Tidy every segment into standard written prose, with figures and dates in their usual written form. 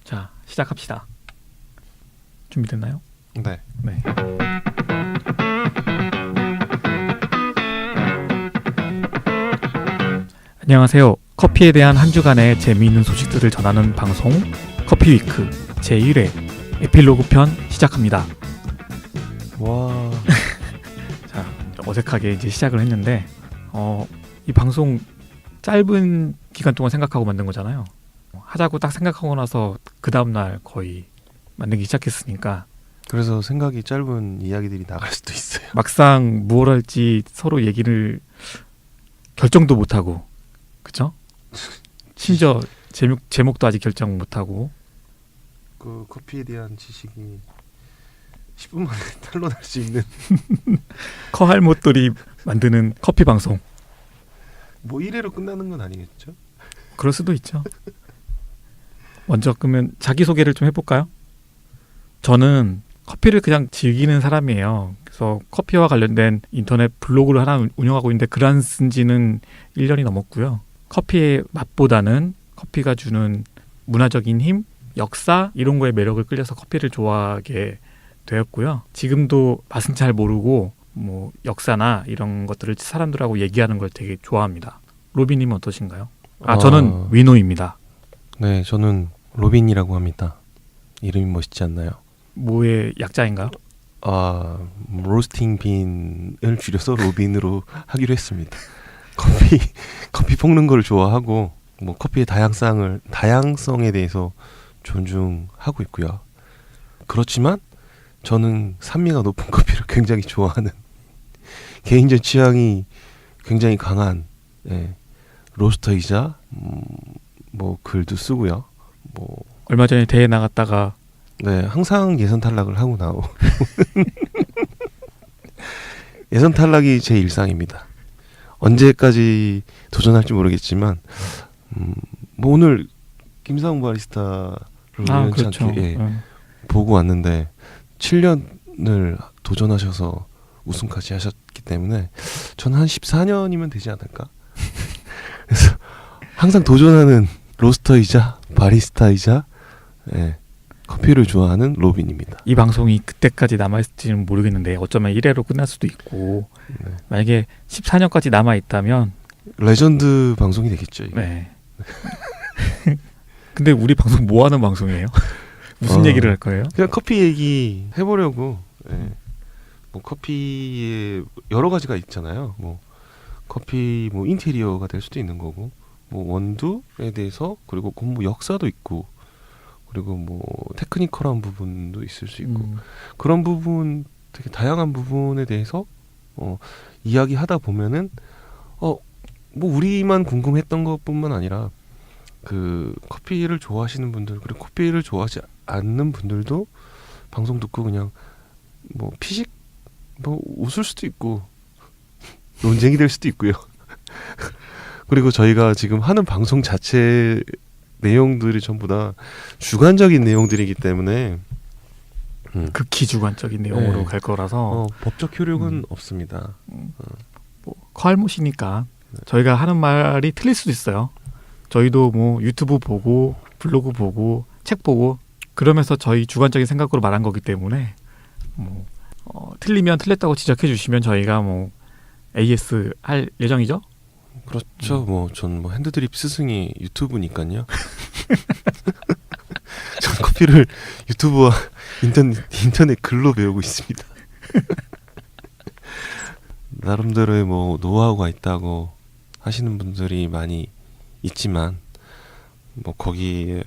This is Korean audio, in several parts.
자, 시작합시다. 준비됐나요? 네. 네. 안녕하세요. 커피에 대한 한 주간의 재미있는 소식들을 전하는 방송 커피위크 제1회 에필로그 편 시작합니다. 와. 자, 좀 어색하게 이제 시작을 했는데 이 방송 짧은 기간 동안 생각하고 만든 거잖아요. 하자고 딱 생각하고 나서 그 다음날 거의 만들기 시작했으니까 그래서 생각이 짧은 이야기들이 나갈 수도 있어요. 막상 무엇 할지 서로 얘기를 결정도 못하고, 그쵸? 심지어 제목도 아직 결정 못하고. 그 커피에 대한 지식이 10분 만에 탄로날 수 있는 커할못들이 만드는 커피 방송. 뭐 1회로 끝나는 건 아니겠죠? 그럴 수도 있죠. 먼저 그러면 자기소개를 좀 해볼까요? 저는 커피를 그냥 즐기는 사람이에요. 그래서 커피와 관련된 인터넷 블로그를 하나 운영하고 있는데 글 안 쓴 지는 1년이 넘었고요. 커피의 맛보다는 커피가 주는 문화적인 힘, 역사 이런 거에 매력을 끌려서 커피를 좋아하게 되었고요. 지금도 맛은 잘 모르고 뭐 역사나 이런 것들을 사람들하고 얘기하는 걸 되게 좋아합니다. 로빈님은 어떠신가요? 저는 위노입니다. 네, 저는 로빈이라고 합니다. 이름이 멋있지 않나요? 뭐의 약자인가요? 로스팅 빈을 줄여서 로빈으로 하기로 했습니다. 커피 볶는 걸 좋아하고 뭐 커피의 다양성에 대해서 존중하고 있고요. 그렇지만 저는 산미가 높은 커피를 굉장히 좋아하는 개인적 취향이 굉장히 강한 로스터이자 뭐 글도 쓰고요. 뭐 얼마 전에 대회 나갔다가 네, 항상 예선 탈락을 하고 나오. 예선 탈락이 제 일상입니다. 언제까지 도전할지 모르겠지만 뭐 오늘 김상훈 바리스타를 우연치 그렇죠. 않게 보고 왔는데 7년을 도전하셔서 우승까지 하셨기 때문에 저는 한 14년이면 되지 않을까? 그래서 항상 도전하는 로스터이자 바리스타이자 커피를 좋아하는 로빈입니다. 이 방송이 그때까지 남아있을지는 모르겠는데 어쩌면 1회로 끝날 수도 있고 만약에 14년까지 남아있다면 레전드 방송이 되겠죠. 이게. 네. 근데 우리 방송 뭐 하는 방송이에요? 무슨 얘기를 할 거예요? 그냥 커피 얘기 해보려고. 뭐 커피에 여러 가지가 있잖아요. 뭐 커피 뭐 인테리어가 될 수도 있는 거고, 뭐 원두에 대해서 그리고 뭐 역사도 있고, 그리고 뭐 테크니컬한 부분도 있을 수 있고 그런 부분 되게 다양한 부분에 대해서 이야기하다 보면은 뭐 우리만 궁금했던 것뿐만 아니라 그 커피를 좋아하시는 분들 그리고 커피를 좋아하지 않는 분들도 방송 듣고 그냥 뭐 피식 뭐 웃을 수도 있고 논쟁이 될 수도 있고요. 그리고 저희가 지금 하는 방송 자체 내용들이 전부 다 주관적인 내용들이기 때문에 극히 주관적인 내용으로 갈 거라서 법적 효력은 없습니다. 뭐 커할못이니까 저희가 하는 말이 틀릴 수도 있어요. 저희도 뭐 유튜브 보고 블로그 보고 책 보고 그러면서 저희 주관적인 생각으로 말한 거기 때문에 뭐 틀리면 틀렸다고 지적해 주시면 저희가 뭐 AS 할 예정이죠. 그렇죠. 뭐 전 뭐 핸드드립 스승이 유튜브니까요. 전 커피를 유튜브와 인터넷 글로 배우고 있습니다. 나름대로의 뭐 노하우가 있다고 하시는 분들이 많이 있지만 뭐 거기에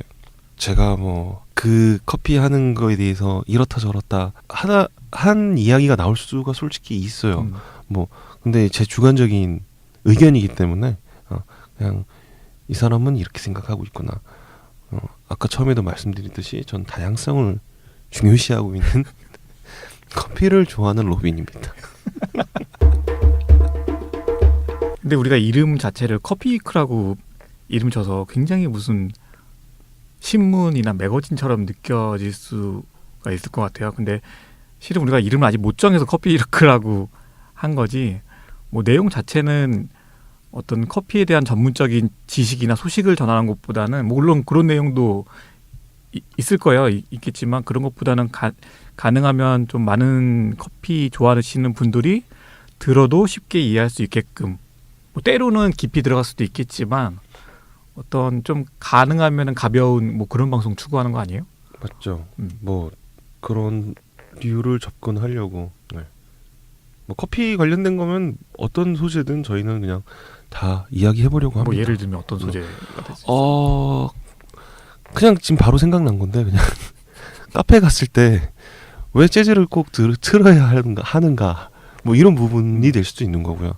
제가 뭐 그 커피 하는 거에 대해서 이렇다 저렇다 한 이야기가 나올 수가 솔직히 있어요. 뭐 근데 제 주관적인 의견이기 때문에 그냥 이 사람은 이렇게 생각하고 있구나. 아까 처음에도 말씀드렸듯이 전 다양성을 중요시하고 있는 커피를 좋아하는 로빈입니다. 근데 우리가 이름 자체를 커피위크라고 이름 쳐서 굉장히 무슨 신문이나 매거진처럼 느껴질 수가 있을 것 같아요. 근데 실은 우리가 이름을 아직 못 정해서 커피위크라고 한 거지 뭐 내용 자체는 어떤 커피에 대한 전문적인 지식이나 소식을 전하는 것보다는 물론 그런 내용도 있을 거예요. 있겠지만 그런 것보다는 가능하면 좀 많은 커피 좋아하시는 분들이 들어도 쉽게 이해할 수 있게끔 뭐 때로는 깊이 들어갈 수도 있겠지만 어떤 좀 가능하면은 가벼운 뭐 그런 방송 추구하는 거 아니에요? 맞죠. 뭐 그런 류를 접근하려고. 네. 뭐 커피 관련된 거면 어떤 소재든 저희는 그냥 다 이야기해보려고 합니다. 뭐 예를 들면 어떤 소재가 될지. 그냥 지금 바로 생각난 건데 그냥 카페 갔을 때 왜 재즈를 꼭 틀어야 하는가 뭐 이런 부분이 될 수도 있는 거고요.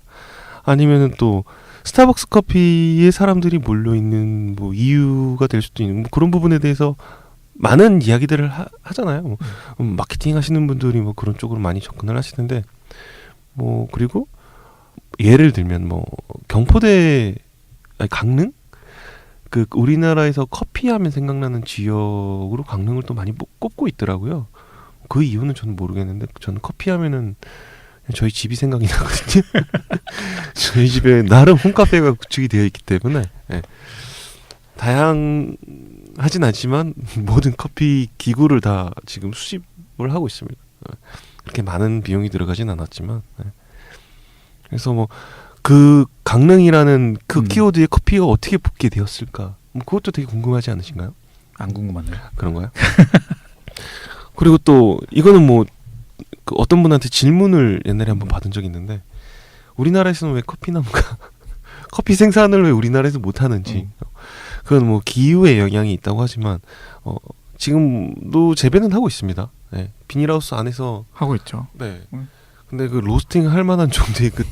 아니면은 또 스타벅스 커피에 사람들이 몰려 있는 뭐 이유가 될 수도 있는 뭐 그런 부분에 대해서 많은 이야기들을 하잖아요. 뭐, 마케팅 하시는 분들이 뭐 그런 쪽으로 많이 접근을 하시는데 뭐 그리고 예를 들면 뭐 경포대 강릉 그 우리나라에서 커피하면 생각나는 지역으로 강릉을 또 많이 꼽고 있더라고요. 그 이유는 저는 모르겠는데 저는 커피하면은 저희 집이 생각이 나거든요. 저희 집에 나름 홈카페가 구축이 되어 있기 때문에 다양하진 않지만 모든 커피 기구를 다 지금 수집을 하고 있습니다. 그렇게 많은 비용이 들어가진 않았지만 그래서 뭐 그 강릉이라는 그 키워드에 커피가 어떻게 붙게 되었을까? 뭐 그것도 되게 궁금하지 않으신가요? 안 궁금하네요. 그런가요? 그리고 또 이거는 뭐 그 어떤 분한테 질문을 옛날에 한번 받은 적이 있는데 우리나라에서는 왜 커피나무가 커피 생산을 왜 우리나라에서 못하는지 그건 뭐 기후의 영향이 있다고 하지만 지금도 재배는 하고 있습니다. 네. 비닐하우스 안에서 하고 있죠. 네. 근데 그 로스팅 할 만한 정도의 그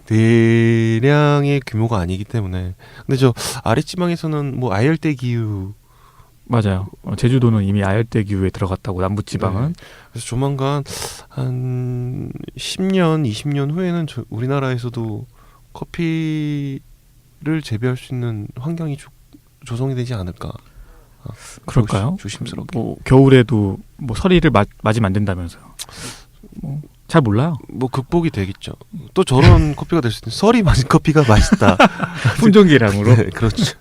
대량의 규모가 아니기 때문에 근데 저 아랫지방에서는 뭐 아열대 기후 맞아요. 제주도는 이미 아열대 기후에 들어갔다고 남부지방은. 네. 그래서 조만간 한 10년, 20년 후에는 우리나라에서도 커피를 재배할 수 있는 환경이 조성이 되지 않을까. 그럴까요? 조심스럽게. 뭐 겨울에도 뭐 서리를 맞으면 안 된다면서요. 뭐 잘 몰라요. 뭐 극복이 되겠죠. 또 저런 커피가 될 수 있는 서리 맞은 커피가 맛있다. 품종계량으로. 네, 그렇죠.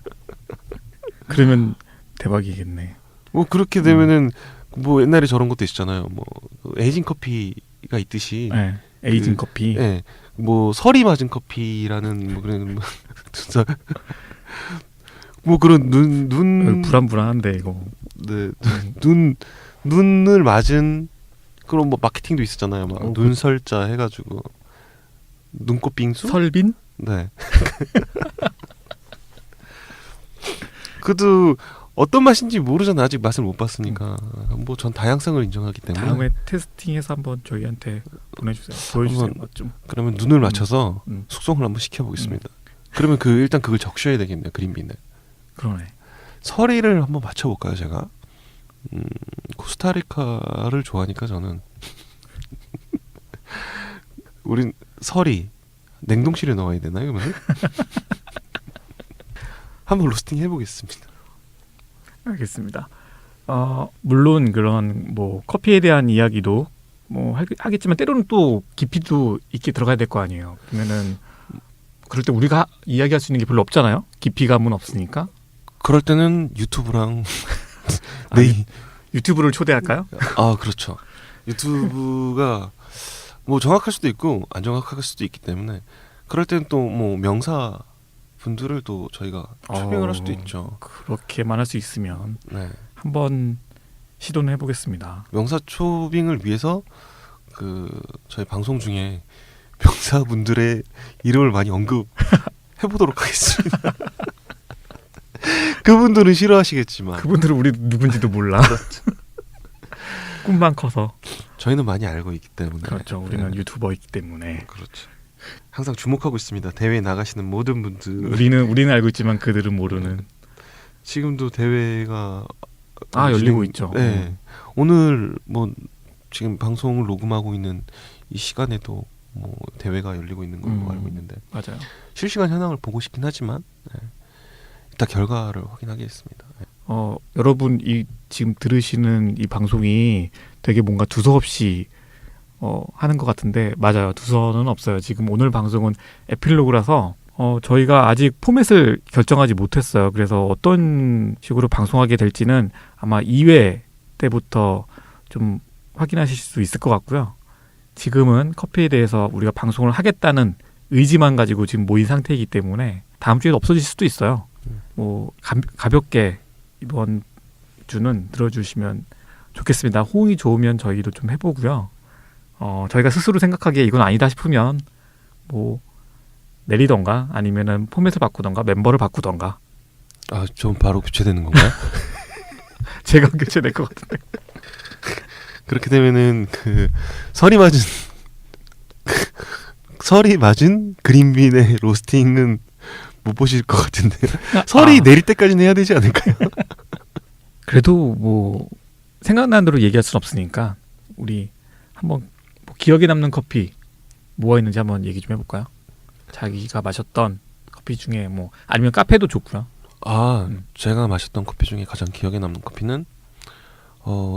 그러면 대박이겠네. 뭐 그렇게 되면은 뭐 옛날에 저런 것도 있잖아요. 뭐 에이징 커피가 있듯이. 네, 에이징 커피. 네, 뭐 서리 맞은 커피라는 뭐 그런 뭐 그런 눈 불안불안한데 이거. 네, 눈을 맞은 그런 뭐 마케팅도 있었잖아요. 막 눈설자 해가지고 눈꽃 빙수. 설빈? 네. 그도 어떤 맛인지 모르잖아. 아직 맛을 못 봤으니까. 뭐 전 다양성을 인정하기 때문에. 다음에 테스팅해서 한번 저희한테 보내주세요. 보여주세요. 좀. 그러면 눈을 맞춰서 숙성을 한번 시켜보겠습니다. 그러면 일단 그걸 적셔야 되겠네요. 그린빈을. 그러네. 서리를 한번 맞춰볼까요, 제가? 코스타리카를 좋아하니까 저는 우린 서리 냉동실에 넣어야 되나요, 그러면? 한번 로스팅 해보겠습니다. 알겠습니다. 물론 그런 뭐 커피에 대한 이야기도 뭐 하겠지만 때로는 또 깊이도 있게 들어가야 될 거 아니에요. 그러면은 그럴 때 우리가 이야기할 수 있는 게 별로 없잖아요. 깊이감은 없으니까. 그럴 때는 유튜브랑 유튜브를 초대할까요? 아, 그렇죠. 유튜브가 뭐 정확할 수도 있고 안 정확할 수도 있기 때문에 그럴 때는 또 뭐 명사 분들을 또 저희가 초빙을 할 수도 있죠. 그렇게만 할 수 있으면 네. 한번 시도는 해보겠습니다. 명사 초빙을 위해서 저희 방송 중에 명사분들의 이름을 많이 언급해보도록 하겠습니다. 그분들은 싫어하시겠지만 그분들은 우리 누군지도 몰라. 꿈만 커서. 저희는 많이 알고 있기 때문에. 그렇죠. 우리는 유튜버이기 때문에. 그렇죠. 항상 주목하고 있습니다. 대회에 나가시는 모든 분들. 우리는 알고 있지만 그들은 모르는. 지금도 대회가 열리고 있죠. 네. 오늘 뭐 지금 방송을 녹음하고 있는 이 시간에도 뭐 대회가 열리고 있는 걸로 알고 있는데. 맞아요. 실시간 현황을 보고 싶긴 하지만 이따 결과를 확인하겠습니다. 여러분 지금 들으시는 이 방송이 되게 뭔가 두서없이 하는 것 같은데 맞아요. 두서는 없어요. 지금 오늘 방송은 에필로그라서 저희가 아직 포맷을 결정하지 못했어요. 그래서 어떤 식으로 방송하게 될지는 아마 2회 때부터 좀 확인하실 수 있을 것 같고요. 지금은 커피에 대해서 우리가 방송을 하겠다는 의지만 가지고 지금 모인 상태이기 때문에 다음 주에도 없어질 수도 있어요. 뭐 가볍게 이번 주는 들어주시면 좋겠습니다. 호응이 좋으면 저희도 좀 해보고요. 저희가 스스로 생각하기에 이건 아니다 싶으면 뭐 내리던가 아니면은 포맷을 바꾸던가 멤버를 바꾸던가. 아, 좀 바로 교체되는 건가요? 제가 교체될 것 같은데. 그렇게 되면은 그 설이 맞은 그린빈의 로스팅은 못 보실 것 같은데 설이 내릴 때까지는 해야 되지 않을까요? 그래도 뭐 생각나는 대로 얘기할 순 없으니까 우리 한번 뭐 기억에 남는 커피 뭐가 있는지 한번 얘기 좀 해볼까요? 자기가 마셨던 커피 중에 뭐 아니면 카페도 좋고요. 제가 마셨던 커피 중에 가장 기억에 남는 커피는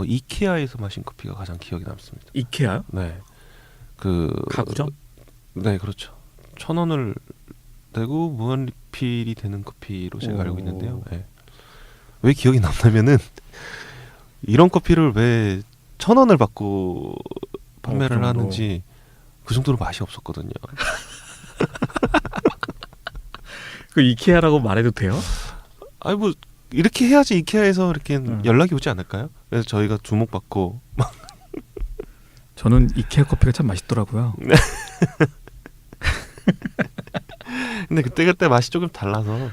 이케아에서 마신 커피가 가장 기억에 남습니다. 이케아요? 네. 가구점? 네, 그렇죠. 1,000원을 내고 무한 리필이 되는 커피로 제가 알고 있는데요. 네. 왜 기억이 남냐면은 이런 커피를 왜 1,000원을 받고 판매를 하는지 그 정도로 맛이 없었거든요. 그 이케아라고 말해도 돼요? 아니 뭐 이렇게 해야지 이케아에서 이렇게 연락이 오지 않을까요? 그래서 저희가 주목받고 저는 이케아 커피가 참 맛있더라고요. 근데 그때 맛이 조금 달라서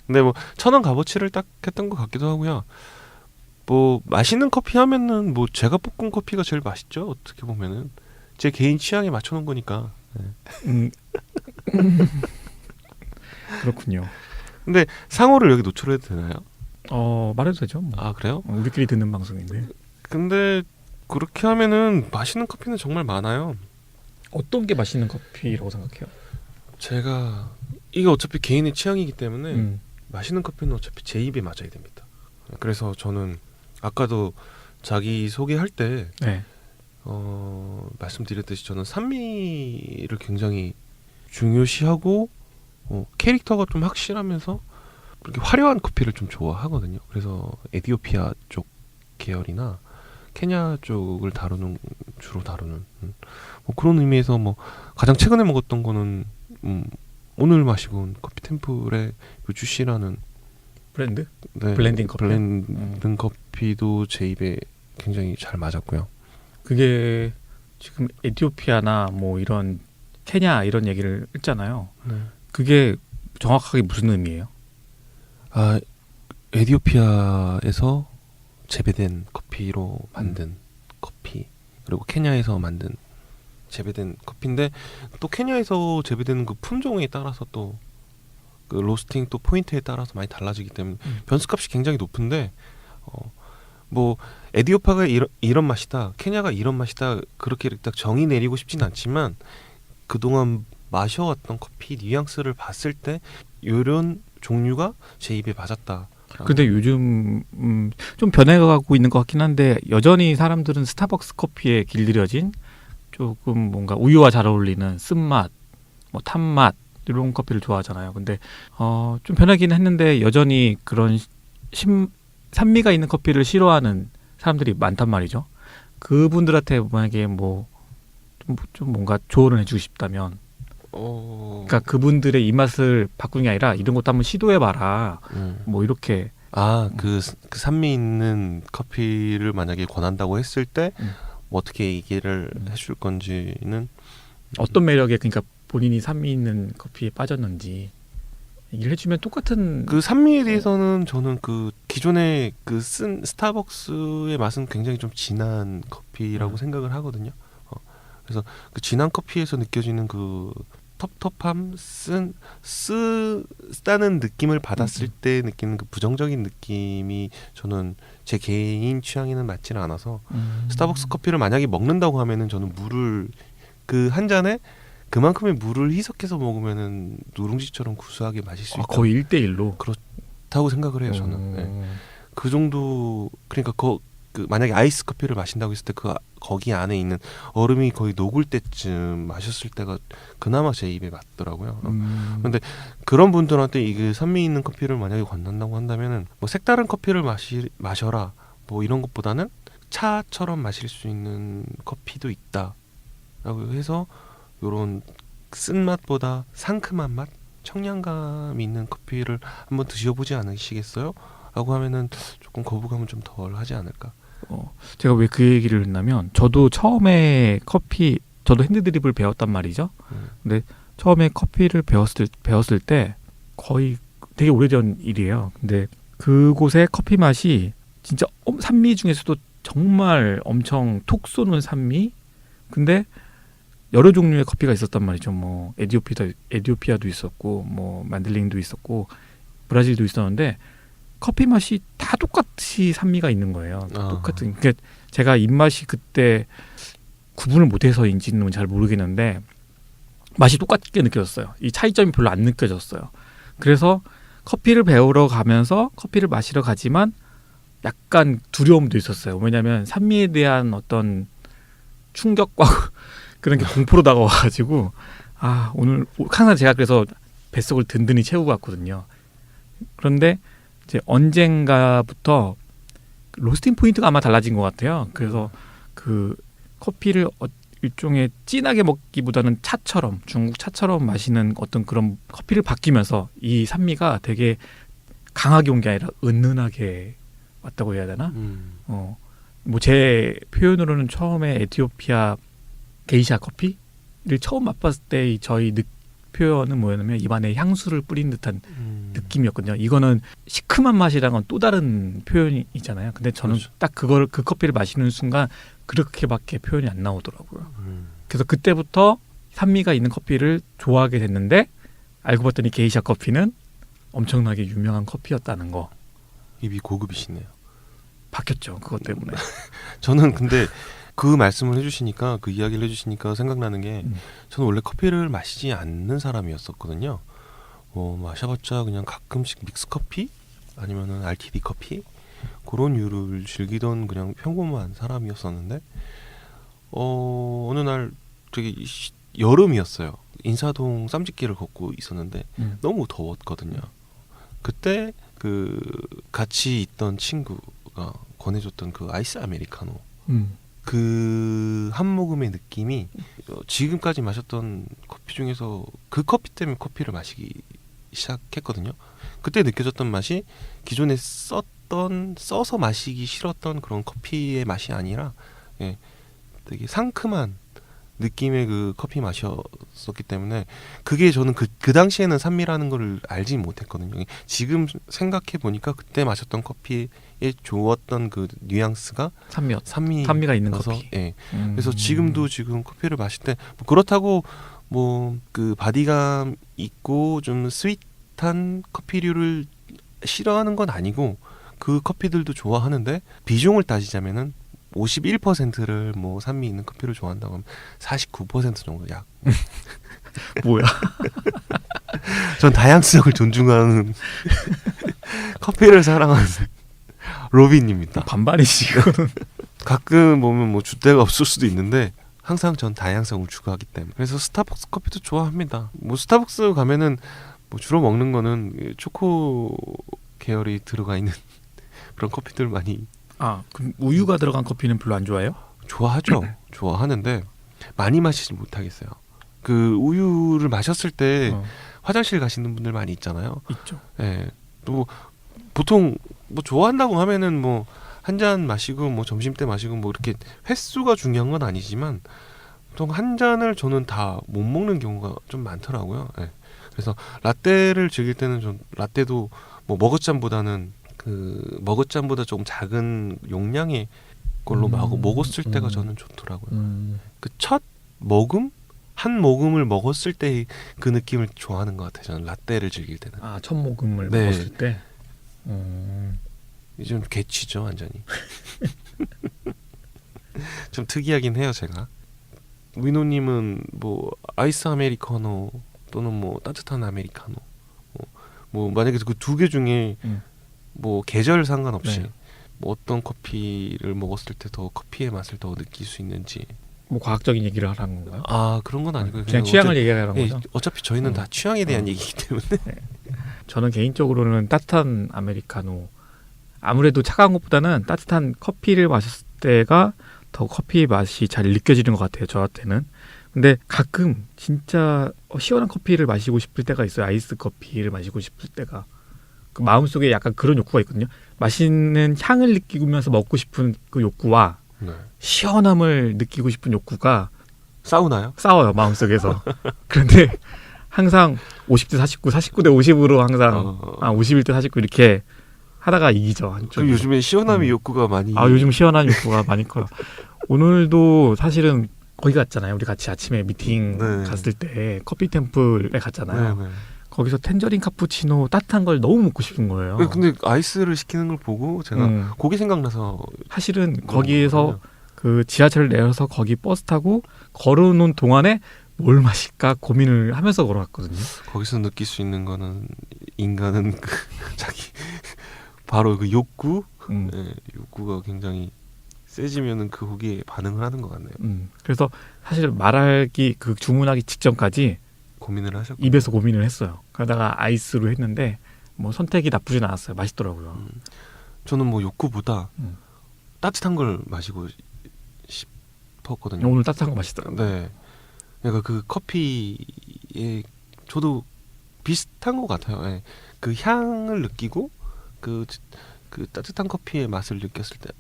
근데 뭐 1,000원 값어치를 딱 했던 것 같기도 하고요. 뭐 맛있는 커피 하면은 뭐 제가 볶은 커피가 제일 맛있죠. 어떻게 보면은 제 개인 취향에 맞춰놓은 거니까. 네. 그렇군요. 근데 상호를 여기 노출해도 되나요? 말해도 되죠. 뭐. 아, 그래요? 우리끼리 듣는 방송인데. 근데 그렇게 하면은 맛있는 커피는 정말 많아요. 어떤 게 맛있는 커피라고 생각해요? 제가 이게 어차피 개인의 취향이기 때문에 맛있는 커피는 어차피 제 입에 맞아야 됩니다. 그래서 저는 아까도 자기 소개할 때 네. 말씀드렸듯이 저는 산미를 굉장히 중요시하고 캐릭터가 좀 확실하면서 그렇게 화려한 커피를 좀 좋아하거든요. 그래서 에티오피아 쪽 계열이나 케냐 쪽을 주로 다루는 뭐 그런 의미에서 뭐 가장 최근에 먹었던 거는 오늘 마시고 온 커피 템플의 유주시라는 브랜드? 네, 블렌딩 커피? 블렌딩 커피도 제 입에 굉장히 잘 맞았고요. 그게 지금 에티오피아나 뭐 이런 케냐 이런 얘기를 했잖아요. 네. 그게 정확하게 무슨 의미예요? 에티오피아에서 재배된 커피로 만든 커피, 그리고 케냐에서 만든 재배된 커피인데 또 케냐에서 재배되는 그 품종에 따라서 또 그 로스팅 또 포인트에 따라서 많이 달라지기 때문에 변수값이 굉장히 높은데 뭐 에티오피아가 이런 맛이다, 케냐가 이런 맛이다 그렇게 딱 정의 내리고 싶진 않지만 그동안 마셔왔던 커피 뉘앙스를 봤을 때 이런 종류가 제 입에 맞았다. 근데 요즘 좀 변해가고 있는 것 같긴 한데 여전히 사람들은 스타벅스 커피에 길들여진 조금 뭔가 우유와 잘 어울리는 쓴맛, 뭐 탄맛 이런 커피를 좋아하잖아요. 근데 좀 변하긴 했는데 여전히 그런 산미가 있는 커피를 싫어하는 사람들이 많단 말이죠. 그분들한테 만약에 뭐 좀 뭔가 조언을 해주고 싶다면, 그러니까 그분들의 입맛을 바꾸는 게 아니라 이런 것도 한번 시도해봐라. 뭐 이렇게. 그 산미 있는 커피를 만약에 권한다고 했을 때 뭐 어떻게 얘기를 해줄 건지는 어떤 매력에 그러니까 본인이 산미 있는 커피에 빠졌는지 얘기를 해주면 똑같은 그 산미에 대해서는 저는 그 기존의 그 쓴 스타벅스의 맛은 굉장히 좀 진한 커피라고 생각을 하거든요. 그래서 그 진한 커피에서 느껴지는 그 텁텁함, 쓰다는 느낌을 받았을 때 느끼는 그 부정적인 느낌이 저는 제 개인 취향에는 맞지는 않아서 스타벅스 커피를 만약에 먹는다고 하면은 저는 물을 그 한 잔에 그만큼의 물을 희석해서 먹으면은 누룽지처럼 구수하게 마실 수 있다. 거의 1대1로 그렇다고 생각을 해요. 저는 네. 그 정도 그러니까 그 그 만약에 아이스 커피를 마신다고 했을 때 그 거기 안에 있는 얼음이 거의 녹을 때쯤 마셨을 때가 그나마 제 입에 맞더라고요. 근데 그런 분들한테 이게 산미 있는 커피를 만약에 권한다고 한다면은 뭐 색다른 커피를 마셔라 뭐 이런 것보다는 차처럼 마실 수 있는 커피도 있다라고 해서 요런 쓴맛보다 상큼한 맛, 청량감 있는 커피를 한번 드셔보지 않으시겠어요? 라고 하면은 조금 거부감은 좀 덜 하지 않을까. 제가 왜 그 얘기를 했냐면 저도 처음에 저도 핸드드립을 배웠단 말이죠. 근데 처음에 커피를 배웠을 때 거의 되게 오래전 일이에요. 근데 그곳의 커피 맛이 진짜 산미 중에서도 정말 엄청 톡 쏘는 산미. 근데 여러 종류의 커피가 있었단 말이죠. 뭐 에티오피아도 있었고, 뭐 만들링도 있었고, 브라질도 있었는데 커피 맛이 다 똑같이 산미가 있는 거예요. 똑같은. 그러니까 제가 입맛이 그때 구분을 못해서인지는 잘 모르겠는데 맛이 똑같게 느껴졌어요. 이 차이점이 별로 안 느껴졌어요. 그래서 커피를 배우러 가면서 커피를 마시러 가지만 약간 두려움도 있었어요. 왜냐하면 산미에 대한 어떤 충격과 그런 게 공포로 다가와가지고 오늘 항상 제가 그래서 뱃속을 든든히 채우고 왔거든요. 그런데 이제 언젠가부터 로스팅 포인트가 아마 달라진 것 같아요. 그래서 그 커피를 일종의 진하게 먹기보다는 차처럼 중국 차처럼 마시는 어떤 그런 커피를 바뀌면서 이 산미가 되게 강하게 온 게 아니라 은은하게 왔다고 해야 되나? 뭐 제 표현으로는 처음에 에티오피아 게이샤 커피를 처음 맛봤을 때 저희 표현은 뭐였냐면 입안에 향수를 뿌린 듯한 느낌이었거든요. 이거는 시큼한 맛이랑은 또 다른 표현이잖아요. 근데 저는 그렇죠. 딱 그 커피를 마시는 순간 그렇게밖에 표현이 안 나오더라고요. 그래서 그때부터 산미가 있는 커피를 좋아하게 됐는데 알고 봤더니 게이샤 커피는 엄청나게 유명한 커피였다는 거. 입이 고급이시네요. 바뀌었죠. 그것 때문에. 저는 근데 그 말씀을 해주시니까 그 이야기를 해주시니까 생각나는 게 저는 원래 커피를 마시지 않는 사람이었었거든요. 마셔봤자 그냥 가끔씩 믹스커피 아니면은 RTD 커피 그런 류를 즐기던 그냥 평범한 사람이었었는데 어느 날 되게 여름이었어요. 인사동 쌈짓길을 걷고 있었는데 너무 더웠거든요. 그때 그 같이 있던 친구가 권해줬던 그 아이스 아메리카노 그 한 모금의 느낌이 지금까지 마셨던 커피 중에서 그 커피 때문에 커피를 마시기 시작했거든요. 그때 느껴졌던 맛이 기존에 써서 마시기 싫었던 그런 커피의 맛이 아니라 되게 상큼한 느낌의 그 커피 맛이었기 때문에 그게 저는 그 당시에는 산미라는 걸 알지 못했거든요. 지금 생각해 보니까 그때 마셨던 커피에 좋았던 그 뉘앙스가 산미가 있는 나서, 커피. 그래서 지금 커피를 마실 때 뭐 그렇다고 뭐 그 바디감 있고 좀 스윗한 커피류를 싫어하는 건 아니고 그 커피들도 좋아하는데 비중을 따지자면은 51%를 뭐 산미 있는 커피를 좋아한다고 하면 49% 정도 약. 뭐야? 전 다양성을 존중하는 커피를 사랑하는 로빈입니다. 반반이지 이거는. 가끔 보면 뭐 줏대가 없을 수도 있는데 항상 전 다양성을 추구하기 때문에 그래서 스타벅스 커피도 좋아합니다. 뭐 스타벅스 가면은 뭐 주로 먹는 거는 초코 계열이 들어가 있는 그런 커피들 많이. 그럼 우유가 들어간 커피는 별로 안 좋아해요? 좋아하죠. 좋아하는데 많이 마시지 못하겠어요. 그 우유를 마셨을 때 화장실 가시는 분들 많이 있잖아요. 있죠. 또 보통 뭐 좋아한다고 하면은 뭐 한 잔 마시고 뭐 점심 때 마시고 뭐 이렇게 횟수가 중요한 건 아니지만 보통 한 잔을 저는 다 못 먹는 경우가 좀 많더라고요. 그래서 라떼를 즐길 때는 좀 라떼도 뭐 머그잔보다는 그 머그잔보다 조금 작은 용량의 걸로 먹었을 때가 저는 좋더라고요. 그 첫 모금 한 모금을 먹었을 때 그 느낌을 좋아하는 것 같아요. 저는 라떼를 즐길 때는. 첫 모금을 먹었을 때. 이제 좀 개취죠 완전히. 좀 특이하긴 해요 제가. 위노님은 뭐 아이스 아메리카노 또는 뭐 따뜻한 아메리카노 뭐 만약에 그 두 개 중에 뭐 계절 상관없이 뭐 어떤 커피를 먹었을 때 더 커피의 맛을 더 느낄 수 있는지. 뭐 과학적인 얘기를 하라는 건가요? 아 그런 건 아니고요. 그냥 취향을 얘기하라는 예, 거죠. 어차피 저희는 다 취향에 대한 어. 얘기이기 때문에. 저는 개인적으로는 따뜻한 아메리카노, 아무래도 차가운 것보다는 따뜻한 커피를 마셨을 때가 더 커피의 맛이 잘 느껴지는 것 같아요. 저한테는. 근데 가끔 진짜 시원한 커피를 마시고 싶을 때가 있어요. 아이스 커피를 마시고 싶을 때가. 그 마음속에 약간 그런 욕구가 있거든요. 맛있는 향을 느끼면서 먹고 싶은 그 욕구와 네. 시원함을 느끼고 싶은 욕구가 싸우나요? 싸워요. 마음속에서. 그런데 항상 50대 49, 49대 50으로 항상 51대 49 이렇게 하다가 이기죠. 그럼 한쪽이. 요즘에 시원함의 욕구가 많이. 요즘 시원한 욕구가 많이 커요. 오늘도 사실은 거기 갔잖아요. 우리 같이 아침에 미팅 네. 갔을 때 커피 템플에 갔잖아요. 네, 네. 거기서 텐저린 카푸치노 따뜻한 걸 너무 먹고 싶은 거예요. 근데 아이스를 시키는 걸 보고 제가 거기 생각나서 사실은 거기에서 그 지하철을 내려서 거기 버스 타고 걸어오는 동안에 뭘 마실까 고민을 하면서 걸어왔거든요. 거기서 느낄 수 있는 거는 인간은 그 자기 바로 그 욕구, 예, 욕구가 굉장히 세지면은 그 거기에 반응을 하는 것 같네요. 그래서 사실 말하기 그 주문하기 직전까지 고민을 하셨고 입에서 고민을 했어요. 그러다가 아이스로 했는데 뭐 선택이 나쁘진 않았어요. 맛있더라고요. 저는 뭐 욕구보다 음. 따뜻한 걸 마시고 싶었거든요. 오늘 따뜻한 거 맛있더라고요. 네, 그러니까 그 커피에 저도 비슷한 것 같아요. 예. 그 향을 느끼고 그 따뜻한 커피의 맛을 느꼈을 때,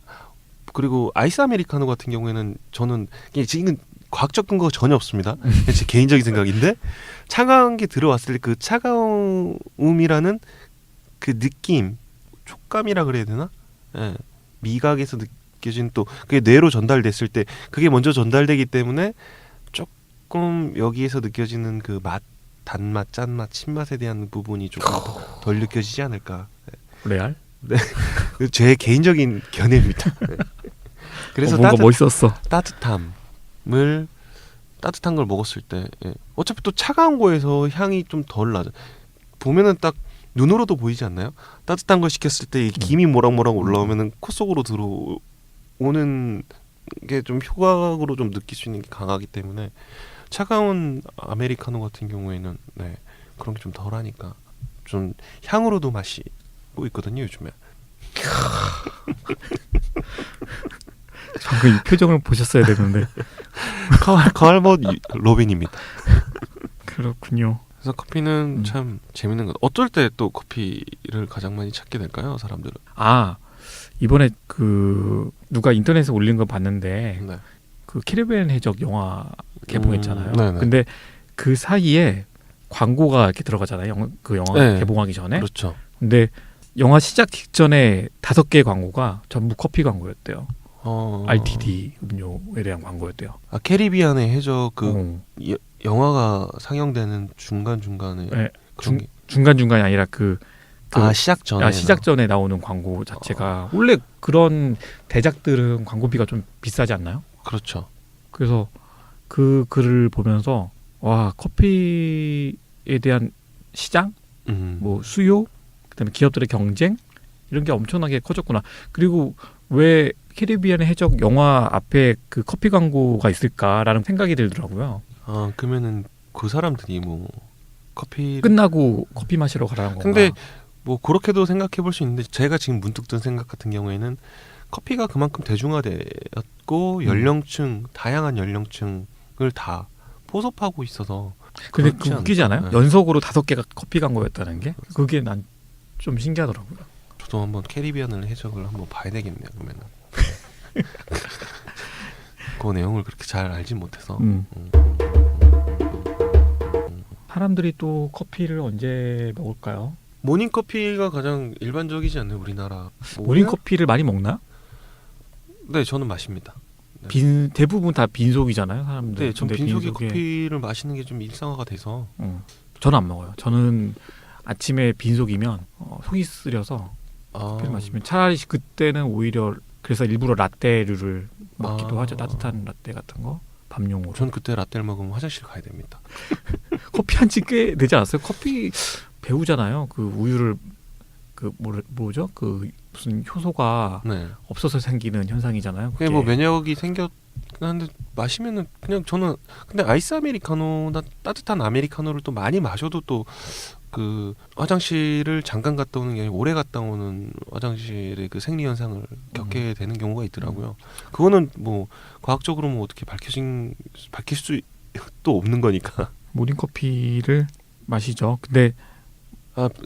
그리고 아이스 아메리카노 같은 경우에는 저는 지금 과학적 근거가 전혀 없습니다. 제 개인적인 생각인데 차가운 게 들어왔을 때 그 차가움이라는 그 느낌, 촉감이라 그래야 되나? 예. 미각에서 느껴진 또 그게 뇌로 전달됐을 때 그게 먼저 전달되기 때문에 조금 여기에서 느껴지는 그 맛, 단맛, 짠맛, 신맛에 대한 부분이 조금 덜 느껴지지 않을까. 레알? 제 개인적인 견해입니다. 네. 그래서 뭔가 멋있었어. 따뜻한 걸 먹었을 때, 예. 어차피 또 차가운 거에서 향이 좀 덜 나죠. 보면은 딱 눈으로도 보이지 않나요? 따뜻한 걸 시켰을 때 이 김이 모락모락 올라오면은 코 속으로 들어오는 게 좀 효과적으로 좀 느낄 수 있는 게 강하기 때문에 차가운 아메리카노 같은 경우에는 네, 그런 게 좀 덜하니까 좀 향으로도 마시고 있거든요 요즘에. 방금 이 표정을 보셨어야 되는데. 카알봇 로빈입니다. 그렇군요. 그래서 커피는 참 재밌는 것. 어떨 때 또 커피를 가장 많이 찾게 될까요, 사람들은? 이번에 그 누가 인터넷에 올린 거 봤는데 네. 그 캐리비안 해적 영화 개봉했잖아요. 네네. 근데 그 사이에 광고가 이렇게 들어가잖아요. 그 영화 네. 개봉하기 전에. 그렇죠. 근데 영화 시작 직전에 5개의 광고가 전부 커피 광고였대요. RTD 음료에 대한 광고였대요. 캐리비안의 해적 그 영화가 상영되는 중간 중간에 네, 그런 게 중간중간이 아니라 시작 전에 시작 전에 나오는 광고 자체가 원래 그런 대작들은 광고비가 좀 비싸지 않나요? 그렇죠. 그래서 그 글을 보면서 와, 커피에 대한 시장, 뭐 수요, 그다음에 기업들의 경쟁 이런 게 엄청나게 커졌구나. 그리고 왜 캐리비안의 해적 영화 앞에 그 커피 광고가 있을까라는 생각이 들더라고요. 그러면은 그 사람들이 뭐 커피 끝나고 커피 마시러 가라는 건가? 근데 뭐 그렇게도 생각해 볼 수 있는데 제가 지금 문득 든 생각 같은 경우에는 커피가 그만큼 대중화되었고 연령층, 다양한 연령층을 다 포섭하고 있어서. 근데 그렇지 그 웃기지 않아요? 네. 연속으로 5개가 커피 광고였다는 게 그게 난 좀 신기하더라고요. 저도 한번 캐리비안을 해적을 한번 봐야 되겠네요. 그러면은 그 내용을 그렇게 잘 알진 못해서. 사람들이 또 커피를 언제 먹을까요? 모닝 커피가 가장 일반적이지 않나요, 우리나라? 모닝 커피를 많이 먹나요? 네, 저는 마십니다. 네. 대부분 다 빈속이잖아요, 사람들. 네, 전 근데 빈속에 빈속에- 커피를 마시는 게 좀 일상화가 돼서. 저는 안 먹어요. 저는 아침에 빈속이면 속이 쓰려서 커피를 마시면 차라리 그때는 오히려 그래서 일부러 라떼류를 먹기도 하죠. 따뜻한 라떼 같은 거 밤용으로. 전 그때 라떼를 먹으면 화장실 가야 됩니다. 커피 한 지 꽤 되지 않았어요? 커피 배우잖아요. 그 우유를 뭐죠? 그 무슨 효소가 네. 없어서 생기는 현상이잖아요. 그게 뭐 면역이 생겼는데 마시면은 그냥 저는 근데 아이스 아메리카노나 따뜻한 아메리카노를 또 많이 마셔도 또 그 화장실을 잠깐 갔다 오는 게 아니라 오래 갔다 오는 화장실의 그 생리 현상을 겪게 되는 경우가 있더라고요. 그거는 뭐 과학적으로 뭐 어떻게 밝힐 수 또 없는 거니까. 모닝커피를 마시죠. 근데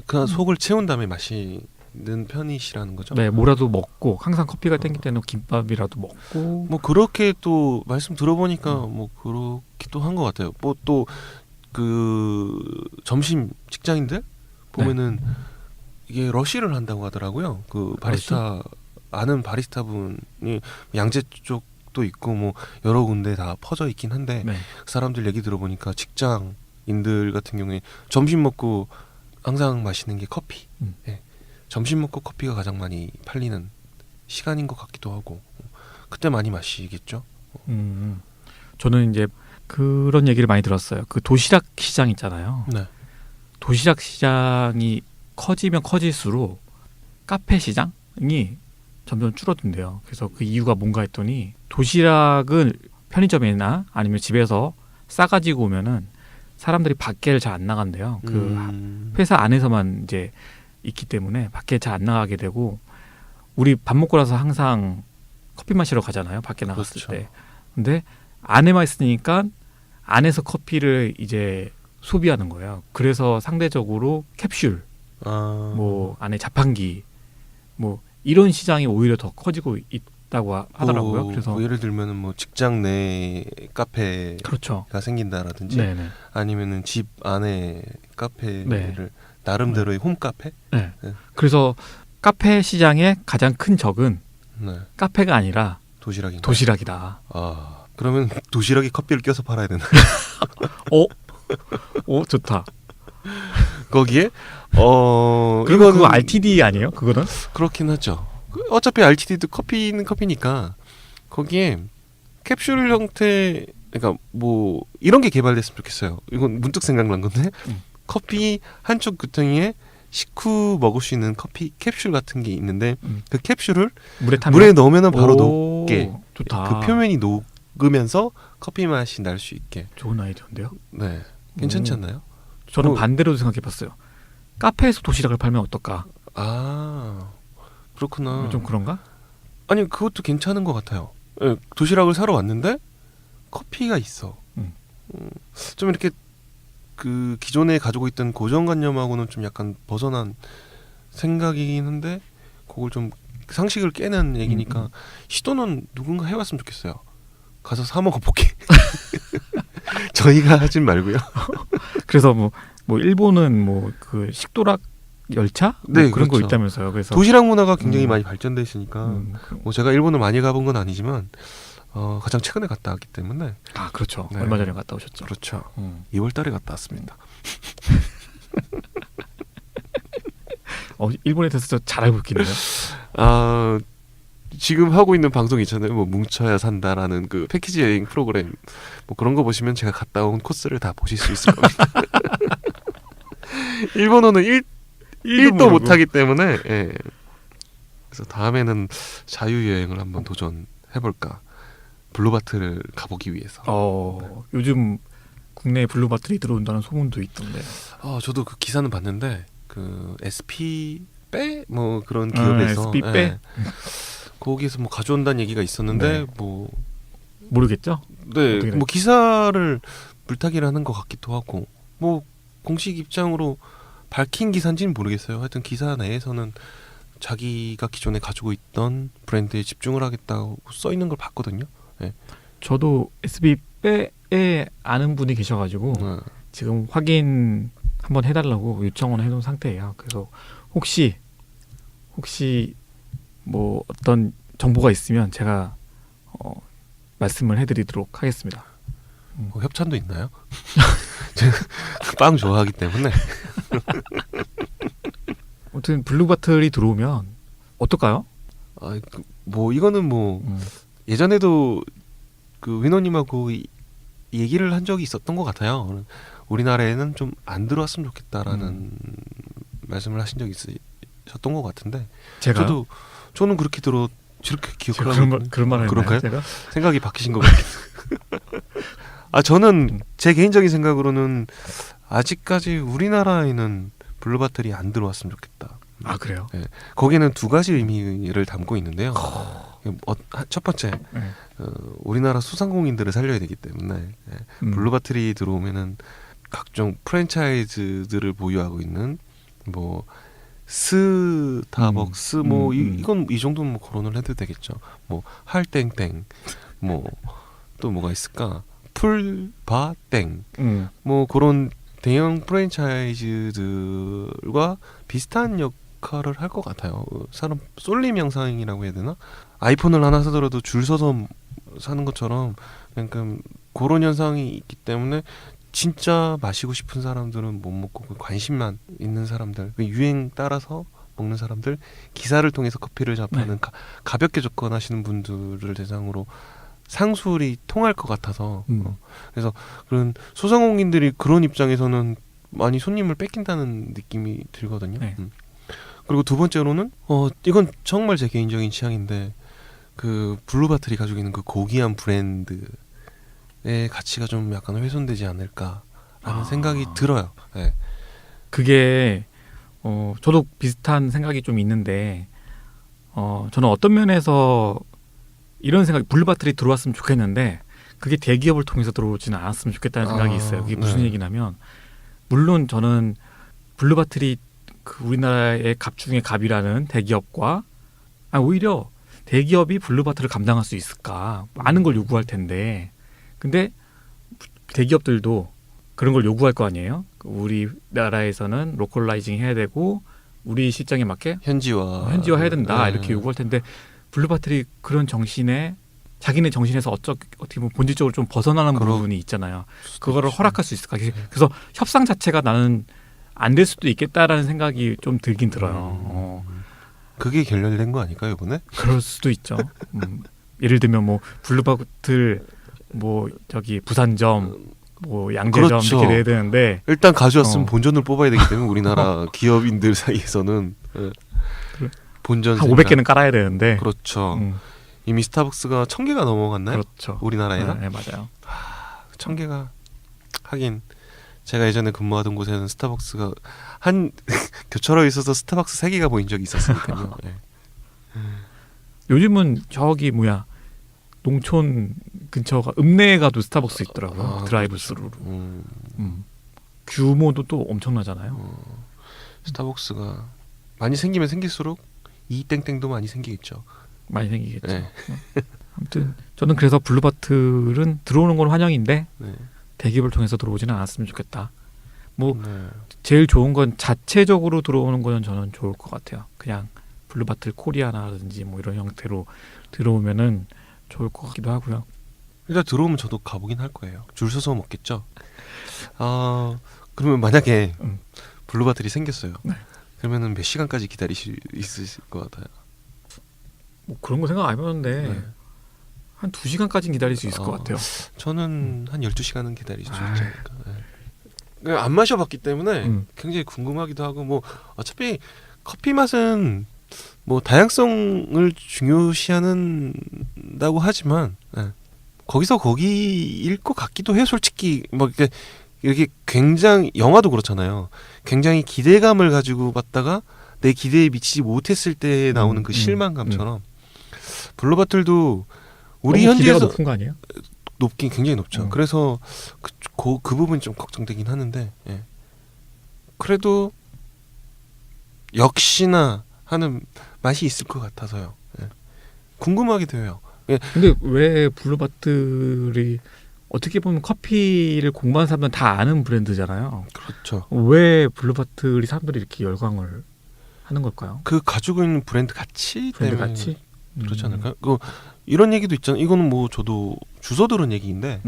그냥 속을 채운 다음에 마시는 편이시라는 거죠. 네, 뭐라도 먹고 항상 커피가 땡길 때는 김밥이라도 먹고 뭐 그렇게 또 말씀 들어보니까 뭐 그렇기도 한 것 같아요. 뭐 또 그 점심 직장인들 보면은 이게 러쉬를 한다고 하더라고요. 그 바리스타 아는 바리스타 분이 양재 쪽도 있고 뭐 여러 군데 다 퍼져 있긴 한데 네. 그 사람들 얘기 들어보니까 직장인들 같은 경우에 점심 먹고 항상 마시는 게 커피. 예. 점심 먹고 커피가 가장 많이 팔리는 시간인 것 같기도 하고 그때 많이 마시겠죠. 저는 이제 그런 얘기를 많이 들었어요. 그 도시락 시장 있잖아요. 네. 도시락 시장이 커지면 커질수록 카페 시장이 점점 줄어든대요. 그래서 그 이유가 뭔가 했더니 도시락을 편의점이나 아니면 집에서 싸가지고 오면은 사람들이 밖에를 잘 안 나간대요. 그 회사 안에서만 이제 있기 때문에 밖에 잘 안 나가게 되고 우리 밥 먹고 나서 항상 커피 마시러 가잖아요. 밖에 나갔을 그렇죠. 때. 근데 안에만 있으니까 안에서 커피를 이제 소비하는 거예요. 그래서 상대적으로 캡슐, 뭐 안에 자판기, 뭐 이런 시장이 오히려 더 커지고 있다고 하더라고요. 그래서 뭐 예를 들면은 뭐 직장 내 카페가 그렇죠. 생긴다라든지 네네. 아니면은 집 안에 카페를 네. 나름대로의 홈카페. 네. 네. 그래서 카페 시장의 가장 큰 적은 네. 카페가 아니라 도시락인가요? 도시락이다. 그러면 도시락에 커피를 껴서 팔아야 되나? 오 좋다. 거기에 그리고 이거는 그거 RTD 아니에요? 그거는? 그렇긴 하죠. 어차피 RTD도 커피는 커피니까 거기에 캡슐 형태 그러니까 뭐 이런 게 개발됐으면 좋겠어요. 이건 문득 생각난 건데 커피 한쪽 구덩이에 식후 먹을 수 있는 커피 캡슐 같은 게 있는데 그 캡슐을 물에 넣으면 바로 녹게 좋다. 그 표면이 녹으면서 커피 맛이 날 수 있게. 좋은 아이디어인데요. 네, 괜찮지 않나요? 저는 반대로 생각해봤어요. 카페에서 도시락을 팔면 어떨까? 그렇구나. 좀 그런가? 아니 그것도 괜찮은 것 같아요. 예, 도시락을 사러 왔는데 커피가 있어. 좀 이렇게 그 기존에 가지고 있던 고정관념하고는 좀 약간 벗어난 생각이긴 한데 그걸 좀 상식을 깨는 얘기니까 시도는 누군가 해봤으면 좋겠어요. 가서 사 먹어보게. 저희가 하진 말고요. 그래서 뭐 일본은 뭐 그 식도락 열차 네, 그런 거 그렇죠. 있다면서요. 그래서 도시락 문화가 굉장히 많이 발전돼 있으니까 그- 뭐 제가 일본을 많이 가본 건 아니지만 가장 최근에 갔다 왔기 때문에 그렇죠. 네. 얼마 전에 갔다 오셨죠. 그렇죠. 2월달에 갔다 왔습니다. 일본에 대해서 잘 알고 있겠네요. 지금 하고 있는 방송 있잖아요. 뭐 뭉쳐야 산다라는 그 패키지 여행 프로그램 뭐 그런 거 보시면 제가 갔다 온 코스를 다 보실 수 있을 겁니다. 일본어는 1도 못하기 때문에 예. 그래서 다음에는 자유여행을 한번 도전해볼까. 블루바트를 가보기 위해서. 요즘 국내에 블루바틀이 들어온다는 소문도 있던데. 저도 그 기사는 봤는데 그 SP 빼 뭐 그런 기업에서 SP 빼? 거기에서 뭐 가져온다는 얘기가 있었는데 네. 뭐 모르겠죠? 네, 어떻게 뭐 기사를 물타기를 하는 것 같기도 하고 뭐 공식 입장으로 밝힌 기사인지는 모르겠어요. 하여튼 기사 내에서는 자기가 기존에 가지고 있던 브랜드에 집중을 하겠다고 써 있는 걸 봤거든요. 네. 저도 SB 빼에 아는 분이 계셔가지고 지금 확인 한번 해달라고 요청을 해놓은 상태예요. 그래서 혹시 뭐 어떤 정보가 있으면 제가 말씀을 해드리도록 하겠습니다. 뭐 협찬도 있나요? 제가 빵 좋아하기 때문에. 아무튼 블루바틀이 들어오면 어떨까요? 뭐 이거는 뭐 예전에도 그 위너님하고 얘기를 한 적이 있었던 것 같아요. 우리나라에는 좀 안 들어왔으면 좋겠다라는 말씀을 하신 적이 얘기하셨던 것 같은데 제가 저는 그렇게 저렇게 제가 기억하는 그런 말을 그런가요? 했나요? 제가 생각이 바뀌신 것 같아요. 저는 제 개인적인 생각으로는 아직까지 우리나라에는 블루바틀이 안 들어왔으면 좋겠다. 아 그래요? 거기는 두 가지 의미를 담고 있는데요. 첫 번째, 네. 우리나라 소상공인들을 살려야 되기 때문에 블루바틀이 들어오면은 각종 프랜차이즈들을 보유하고 있는 뭐 스타벅스 이건 이 정도는 뭐 거론을 해도 되겠죠. 뭐 할땡땡 뭐 또 뭐가 있을까? 풀바땡 뭐 그런 대형 프랜차이즈들과 비슷한 역할을 할 것 같아요. 사람 쏠림 영상이라고 해야 되나? 아이폰을 하나 사더라도 줄 서서 사는 것처럼 약간 그런 현상이 있기 때문에 진짜 마시고 싶은 사람들은 못 먹고 관심만 있는 사람들, 유행 따라서 먹는 사람들, 기사를 통해서 커피를 접하는 가볍게 접근하시는 분들을 대상으로 상술이 통할 것 같아서 그래서 그런 소상공인들이 그런 입장에서는 많이 손님을 뺏긴다는 느낌이 들거든요. 네. 그리고 두 번째로는 이건 정말 제 개인적인 취향인데 그 블루바틀이 가지고 있는 그 고귀한 브랜드의 가치가 좀 약간 훼손되지 않을까라는 생각이 들어요. 네. 그게 저도 비슷한 생각이 좀 있는데 저는 어떤 면에서 이런 생각이 블루바틀이 들어왔으면 좋겠는데 그게 대기업을 통해서 들어오지는 않았으면 좋겠다는 생각이 있어요. 그게 무슨 얘기냐면 물론 저는 블루바틀이 그 우리나라의 갑 중에 갑이라는 대기업과 오히려 대기업이 블루바틀을 감당할 수 있을까? 많은 걸 요구할 텐데 근데 대기업들도 그런 걸 요구할 거 아니에요? 우리나라에서는 로컬라이징 해야 되고 우리 시장에 맞게 현지화 해야 된다 이렇게 요구할 텐데 블루바틀이 그런 정신에 자기네 정신에서 어떻게 보면 본질적으로 좀 벗어나는 부분이 있잖아요. 그거를 허락할 수 있을까? 그래서 협상 자체가 나는 안 될 수도 있겠다라는 생각이 좀 들긴 들어요. 그게 결렬된 거 아닐까요, 이번에? 그럴 수도 있죠. 예를 들면 뭐 블루바틀 뭐 저기 부산점 뭐 양재점 그렇죠. 이렇게 돼야 되는데 일단 가져왔으면 본전을 뽑아야 되기 때문에 우리나라 기업인들 사이에서는 본전 한 500개는 깔아야 되는데 그렇죠. 이미 스타벅스가 1000개가 넘어갔나요? 그렇죠. 우리나라에서? 네, 맞아요. 1000개가 하긴 제가 예전에 근무하던 곳에는 스타벅스가 한 교차로에 있어서 스타벅스 3개가 보인 적이 있었으니까요. 네. 요즘은 저기 농촌 근처가 읍내에 가도 스타벅스 있더라고요. 드라이브 스루로. 규모도 또 엄청나잖아요. 스타벅스가 많이 생기면 생길수록 이 땡땡도 많이 생기겠죠. 많이 생기겠죠. 네. 아무튼 저는 그래서 블루바틀은 들어오는 건 환영인데 네. 대기업을 통해서 들어오지는 않았으면 좋겠다. 제일 좋은 건 자체적으로 들어오는 거는 저는 좋을 것 같아요. 그냥 블루바틀 코리아나라든지 뭐 이런 형태로 들어오면은 좋을 것 같기도 하고요. 일단 들어오면 저도 가보긴 할 거예요. 줄 서서 먹겠죠. 그러면 만약에 블루바틀이 생겼어요. 네. 그러면은 몇 시간까지 기다리실 있으실 것 같아요. 뭐 그런 거 생각 안 해봤는데 네. 한 2시간까지는 기다릴 수 있을 것 같아요. 저는 한 12시간은 기다릴 수 있지 않을까. 네. 안 마셔봤기 때문에 굉장히 궁금하기도 하고 뭐 어차피 커피 맛은 뭐 다양성을 중요시하는다고 하지만 거기서 거기일 것 같기도 해요. 솔직히 뭐 이렇게 굉장히 영화도 그렇잖아요. 굉장히 기대감을 가지고 봤다가 내 기대에 미치지 못했을 때 나오는 그 실망감처럼 블루바틀도 우리 현지에서 기대가 높은 거 아니에요? 높긴 굉장히 높죠. 그래서 그 부분이 좀 걱정되긴 하는데 그래도 역시나 하는 맛이 있을 것 같아서요. 궁금하기도 해요. 근데 왜 블루바틀이 어떻게 보면 커피를 공부하는 사람들은 다 아는 브랜드잖아요. 그렇죠. 왜 블루바틀이 사람들이 이렇게 열광을 하는 걸까요? 그 가지고 있는 브랜드 가치 브랜드 때문에 가치? 그렇지 않을까요? 이런 얘기도 있잖아요. 이거는 뭐 저도 주워 들은 얘기인데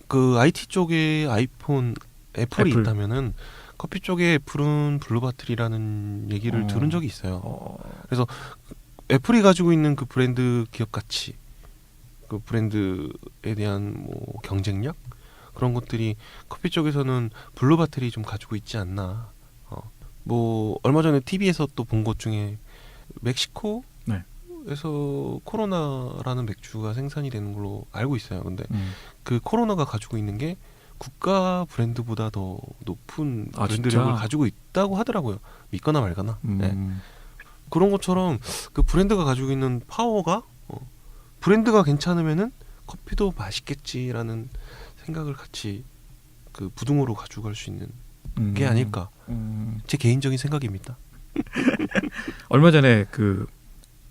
그 IT 쪽에 아이폰 애플이 있다면은 커피 쪽에 애플은 블루바틀이라는 얘기를 들은 적이 있어요. 그래서 애플이 가지고 있는 그 브랜드 기업 가치, 그 브랜드에 대한 뭐 경쟁력 그런 것들이 커피 쪽에서는 블루바틀이 좀 가지고 있지 않나. 뭐 얼마 전에 TV에서 또 본 것 중에 멕시코에서 네. 코로나라는 맥주가 생산이 되는 걸로 알고 있어요. 근데 그 코로나가 가지고 있는 게 국가 브랜드보다 더 높은 아, 브랜드력을 진짜? 가지고 있다고 하더라고요. 믿거나 말거나. 네. 음. 그런 것처럼 그 브랜드가 가지고 있는 파워가 브랜드가 괜찮으면은 커피도 맛있겠지라는 생각을 같이 그 부등으로 가져갈 수 있는 게 아닐까. 제 개인적인 생각입니다. 얼마 전에 그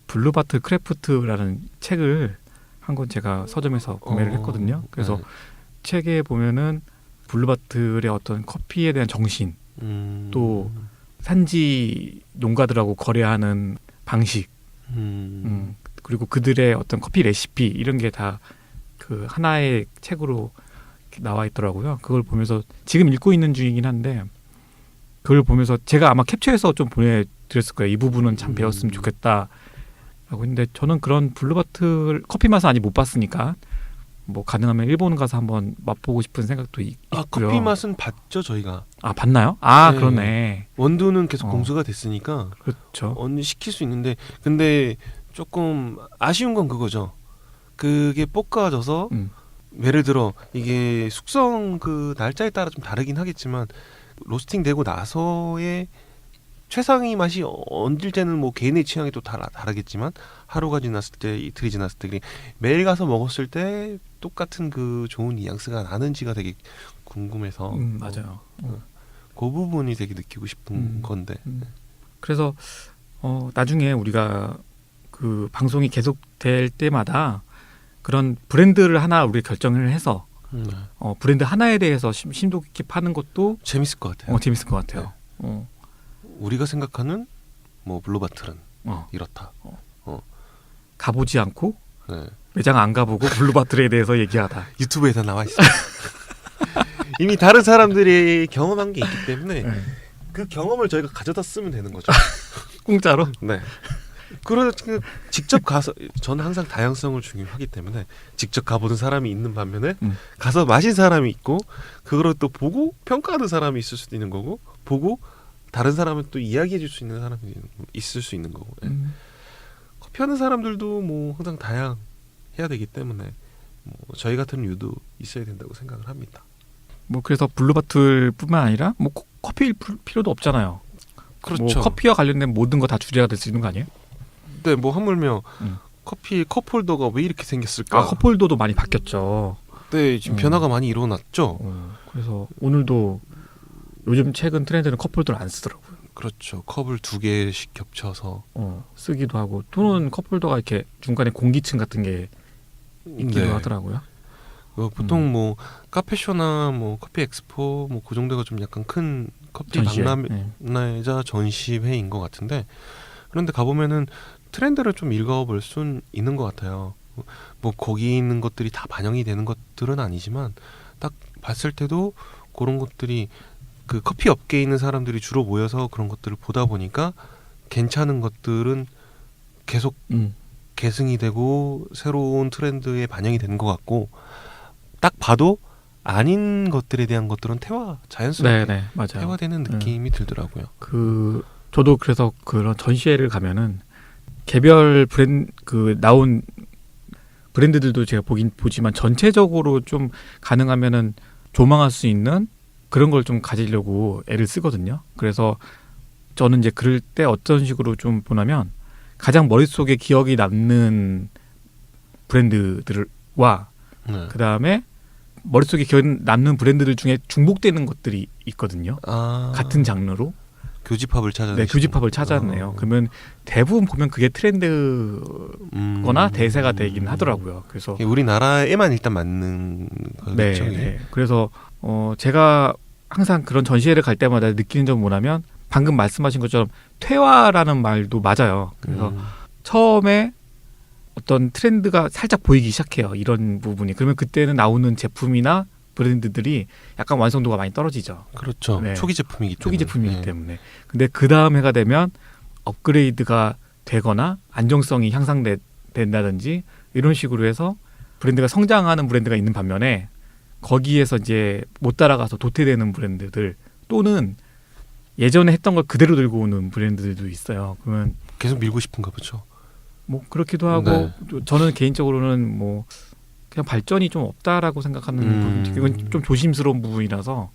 블루바틀 크래프트라는 책을 한 권 제가 서점에서 구매를 했거든요. 그래서 네. 책에 보면은 블루바틀의 어떤 커피에 대한 정신, 또 산지 농가들하고 거래하는 방식, 그리고 그들의 어떤 커피 레시피 이런 게 다 그 하나의 책으로 나와 있더라고요. 그걸 보면서 지금 읽고 있는 중이긴 한데 그걸 보면서 제가 아마 캡처해서 좀 보내드렸을 거예요. 이 부분은 참 배웠으면 좋겠다. 라고 했는데 저는 그런 블루바틀 커피 맛은 아직 못 봤으니까 뭐 가능하면 일본 가서 한번 맛보고 싶은 생각도 있고요. 커피 맛은 봤죠 저희가. 아 봤나요? 아 네. 그러네. 원두는 계속 공수가 됐으니까 그렇죠. 언니 시킬 수 있는데 근데 조금 아쉬운 건 그거죠. 그게 볶아져서 예를 들어 이게 숙성 그 날짜에 따라 좀 다르긴 하겠지만 로스팅 되고 나서의 최상위 맛이 언질때는 뭐 개인의 취향이 또 다르겠지만 하루가 지났을 때 이틀이 지났을 때 매일 가서 먹었을 때 똑같은 그 좋은 뉘앙스가 나는지가 되게 궁금해서 맞아요. 그 부분이 되게 느끼고 싶은 건데 그래서 나중에 우리가 그 방송이 계속될 때마다 그런 브랜드를 하나 우리 결정을 해서 브랜드 하나에 대해서 심도 깊게 파는 것도 재밌을 것 같아요. 재밌을 것 같아요. 우리가 생각하는 뭐 블루바틀은 어. 이렇다. 가보지 않고 네. 매장 안 가보고 블루바틀에 대해서 얘기하다. 유튜브에 다 나와 있어요. 이미 다른 사람들이 경험한 게 있기 때문에 네. 그 경험을 저희가 가져다 쓰면 되는 거죠. 공짜로? 네. 그래서 직접 가서 저는 항상 다양성을 중요하기 때문에 직접 가보는 사람이 있는 반면에 가서 마신 사람이 있고 그거를 또 보고 평가하는 사람이 있을 수도 있는 거고 보고 다른 사람은 또 이야기해 줄 수 있는 사람이 있을 수 있는 거고 커피하는 사람들도 뭐 항상 다양해야 되기 때문에 뭐 저희 같은 류도 있어야 된다고 생각을 합니다. 뭐 그래서 블루바틀뿐만 아니라 뭐 커피일 필요도 없잖아요. 그렇죠. 뭐 커피와 관련된 모든 거 다 주제가 될 수 있는 거 아니에요? 네, 뭐 하물며 커피 컵홀더가 왜 이렇게 생겼을까? 아 컵홀더도 많이 바뀌었죠. 네, 지금 변화가 많이 일어났죠. 그래서 오늘도 요즘 최근 트렌드는 컵홀더를 안 쓰더라고요. 그렇죠. 컵을 2개씩 겹쳐서 쓰기도 하고 또는 컵홀더가 이렇게 중간에 공기층 같은 게 있기도 하더라고요. 보통 뭐 카페쇼나 뭐 커피 엑스포 뭐 그 정도가 좀 약간 큰 커피 박람회자 전시회인 것 같은데 그런데 가보면은 트렌드를 좀 읽어볼 순 있는 것 같아요. 뭐 거기 있는 것들이 다 반영이 되는 것들은 아니지만 딱 봤을 때도 그런 것들이 그 커피 업계에 있는 사람들이 주로 모여서 그런 것들을 보다 보니까 괜찮은 것들은 계속 계승이 되고 새로운 트렌드에 반영이 되는 것 같고 딱 봐도 아닌 것들에 대한 것들은 자연스럽게 맞아요. 태화되는 느낌이 들더라고요. 저도 그래서 그런 전시회를 가면은 개별 나온 브랜드들도 제가 보지만 전체적으로 좀 가능하면은 조망할 수 있는 그런 걸 좀 가지려고 애를 쓰거든요. 그래서 저는 이제 그럴 때 어떤 식으로 좀 보냐면 가장 머릿속에 기억이 남는 브랜드들과 그 다음에 머릿속에 기억이 남는 브랜드들 중에 중복되는 것들이 있거든요. 같은 장르로. 교집합을 찾아내요. 네, 교집합을 찾아내요. 그러면 대부분 보면 그게 트렌드거나 대세가 되긴 하더라고요. 그래서 우리나라에만 일단 맞는 거죠. 네. 그래서 제가 항상 그런 전시회를 갈 때마다 느끼는 점은 뭐냐면 방금 말씀하신 것처럼 퇴화라는 말도 맞아요. 그래서 처음에 어떤 트렌드가 살짝 보이기 시작해요. 이런 부분이. 그러면 그때는 나오는 제품이나 브랜드들이 약간 완성도가 많이 떨어지죠. 그렇죠. 네. 초기 제품이기 때문에. 근데 그 다음 해가 되면 업그레이드가 되거나 안정성이 향상된다든지 이런 식으로 해서 브랜드가 성장하는 브랜드가 있는 반면에 거기에서 이제 못 따라가서 도태되는 브랜드들 또는 예전에 했던 걸 그대로 들고 오는 브랜드들도 있어요. 그러면 계속 밀고 싶은가 보죠. 뭐 그렇기도 하고 네. 저는 개인적으로는 뭐 그냥 발전이 좀 없다라고 생각하는 부분, 이건 좀 조심스러운 부분이라서.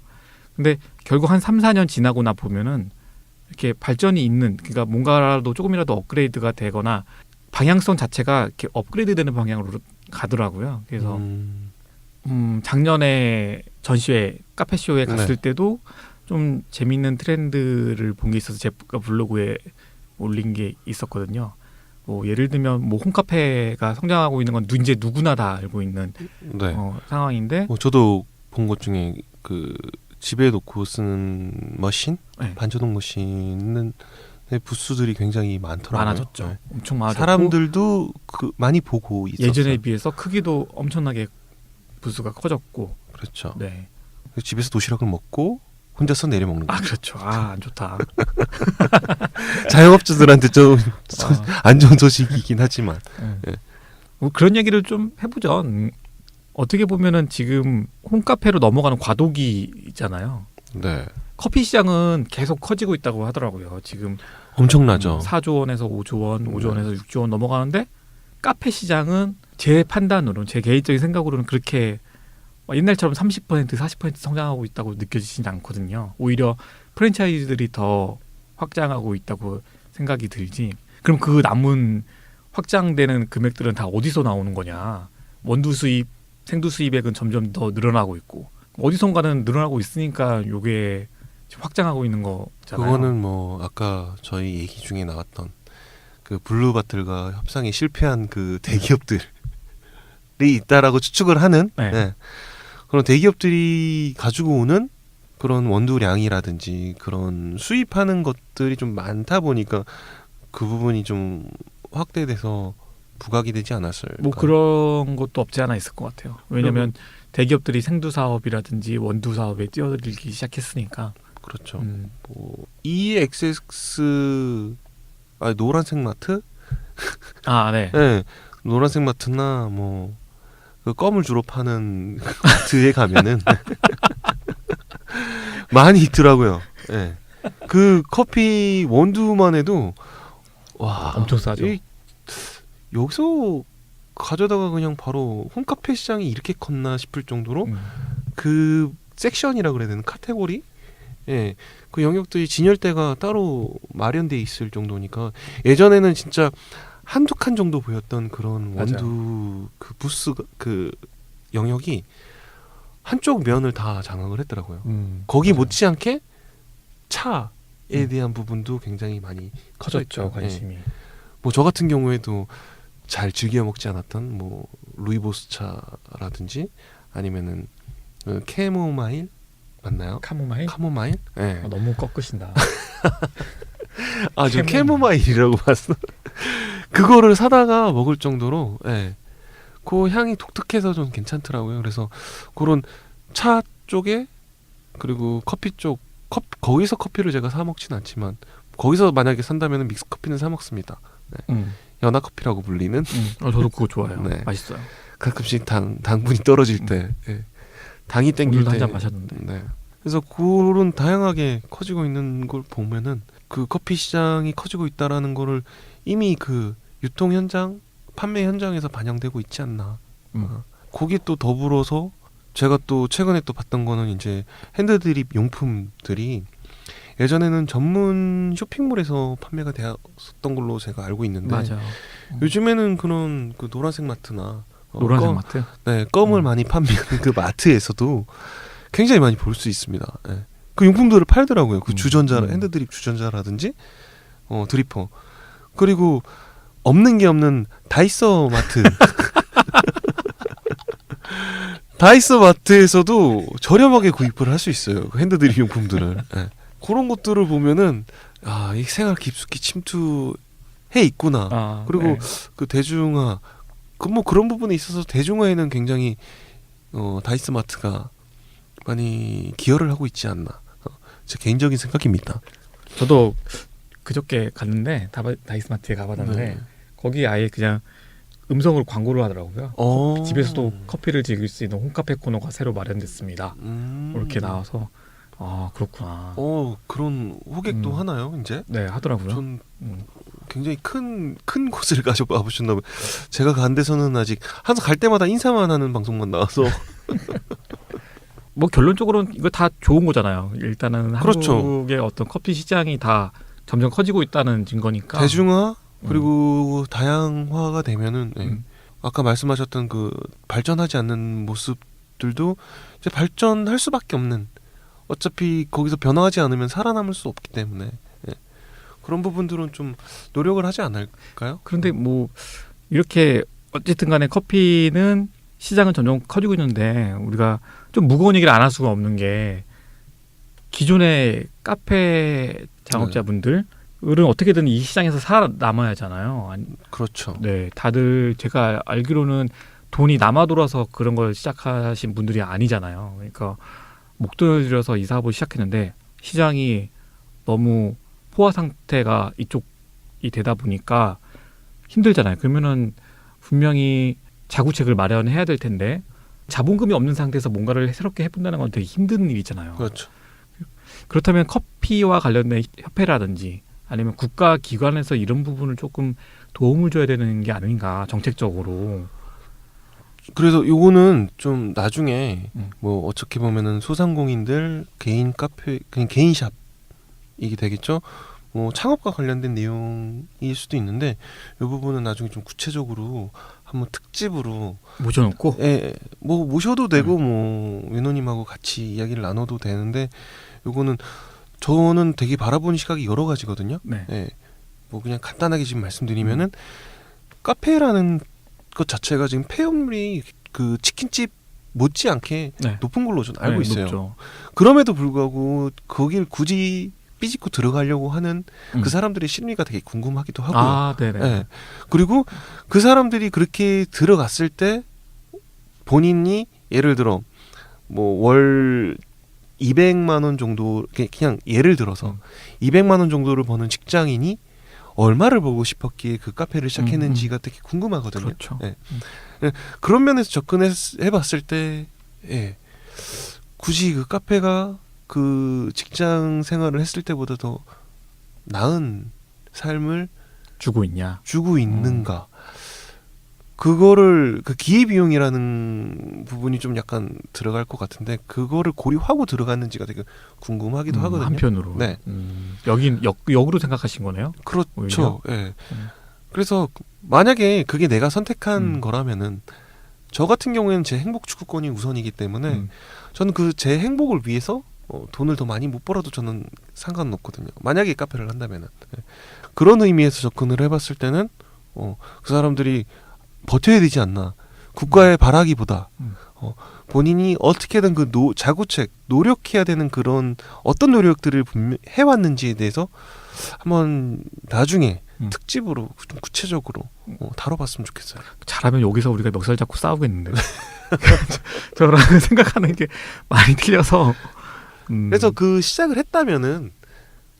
근데 결국 한 3, 4년 지나고 나 보면은 이렇게 발전이 있는, 그러니까 뭔가라도 조금이라도 업그레이드가 되거나 방향성 자체가 이렇게 업그레이드되는 방향으로 가더라고요. 그래서 작년에 전시회 카페쇼에 갔을 때도 좀 재밌는 트렌드를 본 게 있어서 제가 블로그에 올린 게 있었거든요. 뭐 예를 들면 뭐 홈카페가 성장하고 있는 건 이제 누구나 다 알고 있는 네. 상황인데 저도 본 것 중에 그 집에 놓고 쓰는 머신, 네. 반자동 머신은 부스들이 굉장히 많더라고요. 많아졌죠. 네. 엄청 많아졌고 사람들도 많이 보고 있었어요. 예전에 비해서 크기도 엄청나게 부스가 커졌고. 그렇죠. 네. 그래서 집에서 도시락을 먹고 혼자서 내려 먹는 거. 아 그렇죠. 아 안 좋다. 자영업자들한테 좀 안 좋은 소식이긴 하지만. 네. 뭐 그런 얘기를 좀 해보죠. 어떻게 보면은 지금 홈카페로 넘어가는 과도기 있잖아요. 네. 커피 시장은 계속 커지고 있다고 하더라고요. 지금 엄청나죠. 4조 원에서 5조 원, 5조 원에서 6조 원 넘어가는데 카페 시장은 제 판단으로는, 제 개인적인 생각으로는 그렇게 옛날처럼 30%, 40% 성장하고 있다고 느껴지진 않거든요. 오히려 프랜차이즈들이 더 확장하고 있다고 생각이 들지. 그럼 그 남은 확장되는 금액들은 다 어디서 나오는 거냐? 원두 수입, 생두 수입액은 점점 더 늘어나고 있고 어디선가는 늘어나고 있으니까 요게 확장하고 있는 거잖아요. 그거는 뭐 아까 저희 얘기 중에 나왔던 그 블루바틀과 협상에 실패한 그 대기업들이 있다라고 추측을 하는 네. 네. 그런 대기업들이 가지고 오는 그런 원두량이라든지 그런 수입하는 것들이 좀 많다 보니까 그 부분이 좀 확대돼서 부각이 되지 않았을까. 뭐 그런 것도 없지 않아 있을 것 같아요. 왜냐하면 대기업들이 생두 사업이라든지 원두 사업에 뛰어들기 시작했으니까. 그렇죠. 뭐 EXS 노란색 마트? 아 네. 네, 노란색 마트나 뭐 그 껌을 주로 파는 마트에 가면은 많이 있더라고요. 네. 그 커피 원두만 해도 와 엄청 싸죠. 여기서 가져다가 그냥 바로 홈카페 시장이 이렇게 컸나 싶을 정도로 그 섹션이라 그래야 되는 카테고리, 예, 그 영역들이 진열대가 따로 마련돼 있을 정도니까 예전에는 진짜 한두 칸 정도 보였던 그런 원두 맞아요. 그 부스 그 영역이 한쪽 면을 다 장악을 했더라고요. 거기 맞아요. 못지않게 차에 대한 부분도 굉장히 많이 커져 커졌죠 있죠. 관심이. 예. 뭐 저 같은 경우에도 잘 즐겨 먹지 않았던 뭐 루이보스 차라든지 아니면은 그 캐모마일 맞나요? 카모마일? 카모마일? 네. 너무 꺾으신다. 저 캐모마일이라고 봤어. 그거를 사다가 먹을 정도로, 예. 그 향이 독특해서 좀 괜찮더라고요. 그래서 그런 차 쪽에 그리고 커피 쪽, 거기서 커피를 제가 사 먹진 않지만 거기서 만약에 산다면 믹스 커피는 사 먹습니다. 네. 연화 커피라고 불리는. 저도 그거 좋아해요. 네. 맛있어요. 가끔씩 당분이 떨어질 때, 예. 당이 땡길 오늘도 때. 한 잔 마셨는데. 네. 그래서 그런 다양하게 커지고 있는 걸 보면은 그 커피 시장이 커지고 있다라는 거를 이미 그 유통 현장, 판매 현장에서 반영되고 있지 않나. 거기 또 더불어서 제가 또 최근에 또 봤던 거는 이제 핸드드립 용품들이 예전에는 전문 쇼핑몰에서 판매가 되었던 걸로 제가 알고 있는데 맞아요. 요즘에는 그런 그 노란색 마트나 노란색 마트? 네, 껌을 많이 판매하는 그 마트에서도 굉장히 많이 볼 수 있습니다. 네. 그 용품들을 팔더라고요. 그 주전자, 핸드드립 주전자라든지 드리퍼. 그리고 없는 게 없는 다이소 마트. 다이소 마트에서도 저렴하게 구입을 할 수 있어요. 그 핸드드립 용품들을. 네. 그런 것들을 보면은 이 생활 깊숙이 침투해 있구나. 그리고 네. 그 대중화, 뭐 그런 부분에 있어서 대중화에는 굉장히 다이소 마트가 많이 기여를 하고 있지 않나. 제 개인적인 생각입니다. 저도 그저께 갔는데 다이스마트에 가봤는데 네. 거기 아예 그냥 음성으로 광고를 하더라고요. 집에서도 커피를 즐길 수 있는 홈카페 코너가 새로 마련됐습니다. 이렇게 나와서 아 그렇구나. 그런 호객도 음. 하나요, 이제? 네 하더라고요. 전 음. 굉장히 큰 곳을 가셔봐 보셨나 봐요. 제가 간 데서는 아직 항상 갈 때마다 인사만 하는 방송만 나와서 뭐 결론적으로는 이거 다 좋은 거잖아요. 일단은 그렇죠. 한국의 어떤 커피 시장이 다 점점 커지고 있다는 증거니까. 대중화 그리고 다양화가 되면은 음. 아까 말씀하셨던 그 발전하지 않는 모습들도 이제 발전할 수밖에 없는, 어차피 거기서 변화하지 않으면 살아남을 수 없기 때문에 그런 부분들은 좀 노력을 하지 않을까요? 그런데 뭐 이렇게 어쨌든 간에 커피는 시장은 점점 커지고 있는데 우리가 좀 무거운 얘기를 안 할 수가 없는 게 기존의 카페 장업자분들은 어떻게든 이 시장에서 살아남아야 하잖아요. 그렇죠. 네, 다들 제가 알기로는 돈이 남아 돌아서 그런 걸 시작하신 분들이 아니잖아요. 그러니까 목돈을 들여서 이 사업을 시작했는데 시장이 너무 포화 상태가 이쪽이 되다 보니까 힘들잖아요. 그러면은 분명히 자구책을 마련해야 될 텐데 자본금이 없는 상태에서 뭔가를 새롭게 해본다는 건 되게 힘든 일이잖아요. 그렇죠. 그렇다면 커피와 관련된 협회라든지 아니면 국가 기관에서 이런 부분을 조금 도움을 줘야 되는 게 아닌가 정책적으로. 그래서 요거는 좀 나중에 음. 뭐 어떻게 보면은 소상공인들 개인 카페 그냥 개인 샵이게 되겠죠. 뭐 창업과 관련된 내용일 수도 있는데 이 부분은 나중에 좀 구체적으로 한번 특집으로 모셔놓고 뭐 모셔도 되고 뭐 위노님하고 같이 이야기를 나눠도 되는데 요거는 저는 되게 바라보는 시각이 여러 가지거든요. 네. 뭐 그냥 간단하게 지금 말씀드리면은 카페라는 것 자체가 지금 폐업률이 그 치킨집 못지않게 네. 높은 걸로 저는 알고 있어요. 높죠. 그럼에도 불구하고 거길 굳이 삐짓고 들어가려고 하는 그 사람들의 심리가 되게 궁금하기도 하고요. 아, 네네. 예. 그리고 그 사람들이 그렇게 들어갔을 때 본인이 예를 들어 뭐 월 200만 원 정도 그냥 예를 들어서 200만 원 정도를 버는 직장인이 얼마를 벌고 싶었기에 그 카페를 시작했는지가 되게 궁금하거든요. 그렇죠. 예. 그런 면에서 접근해봤을 때 굳이 그 카페가 그 직장 생활을 했을 때보다 더 나은 삶을 주고 있냐. 주고 있는가. 그거를 그 기회비용이라는 부분이 좀 약간 들어갈 것 같은데 그거를 고려하고 들어갔는지가 되게 궁금하기도 하거든요. 한편으로. 네. 여긴 역으로 생각하신 거네요. 그렇죠. 예. 그래서 만약에 그게 내가 선택한 거라면은 저 같은 경우에는 제 행복 추구권이 우선이기 때문에 저는 그 제 행복을 위해서 돈을 더 많이 못 벌어도 저는 상관은 없거든요. 만약에 카페를 한다면은 그런 의미에서 접근을 해봤을 때는 그 사람들이 버텨야 되지 않나. 국가의 바라기보다 본인이 어떻게든 그 자구책 노력해야 되는 그런 어떤 노력들을 해왔는지에 대해서 한번 나중에 특집으로 좀 구체적으로 다뤄봤으면 좋겠어요. 잘하면 여기서 우리가 멱살 잡고 싸우겠는데. 저랑 생각하는 게 많이 틀려서. 그래서 그 시작을 했다면은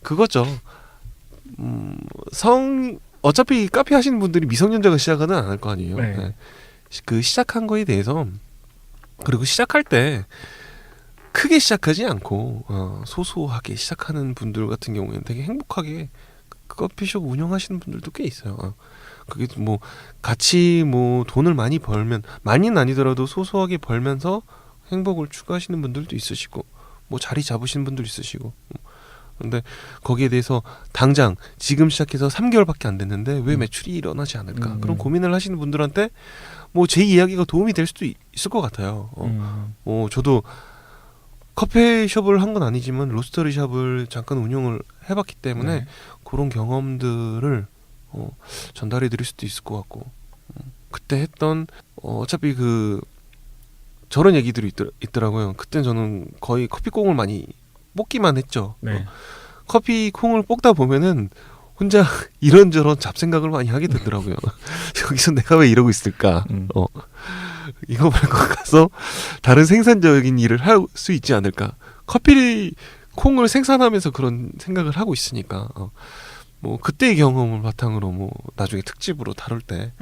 그거죠. 어차피 카페 하시는 분들이 미성년자가 시작은 안 할 거 아니에요. 네. 네. 그 시작한 거에 대해서 그리고 시작할 때 크게 시작하지 않고 소소하게 시작하는 분들 같은 경우에는 되게 행복하게 커피숍 운영하시는 분들도 꽤 있어요. 그게 뭐 같이 뭐 돈을 많이 벌면 많이는 아니더라도 소소하게 벌면서 행복을 추구하시는 분들도 있으시고 뭐 자리 잡으시는 분들 있으시고 근데 거기에 대해서 당장 지금 시작해서 3개월밖에 안 됐는데 왜 매출이 일어나지 않을까 그런 고민을 하시는 분들한테 뭐 제 이야기가 도움이 될 수도 있을 것 같아요. 저도 커피숍을 한 건 아니지만 로스터리 샵을 잠깐 운영을 해봤기 때문에 그런 경험들을 전달해 드릴 수도 있을 것 같고 그때 했던 어차피 그 저런 얘기들이 있더라고요. 그때 저는 거의 커피콩을 많이 뽑기만 했죠. 네. 커피콩을 뽑다 보면은 혼자 이런저런 잡생각을 많이 하게 되더라고요. 여기서 내가 왜 이러고 있을까? 이거 말고 가서 다른 생산적인 일을 할 수 있지 않을까? 콩을 생산하면서 그런 생각을 하고 있으니까 뭐 그때의 경험을 바탕으로 뭐 나중에 특집으로 다룰 때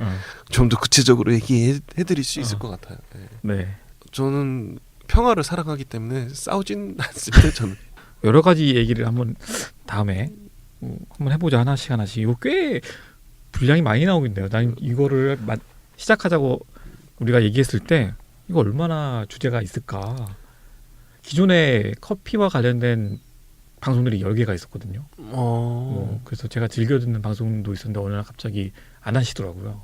좀 더 구체적으로 얘기해드릴 수 있을 것 같아요. 네. 저는 평화를 사랑하기 때문에 싸우진 않습니다. 저는. 여러 가지 얘기를 한번 다음에 한번 해보자. 하나씩 이거 꽤 분량이 많이 나오고 있네요. 난 이거를 시작하자고 우리가 얘기했을 때 이거 얼마나 주제가 있을까. 기존에 커피와 관련된 방송들이 10개가 있었거든요. 그래서 제가 즐겨 듣는 방송도 있었는데 어느 날 갑자기 안 하시더라고요.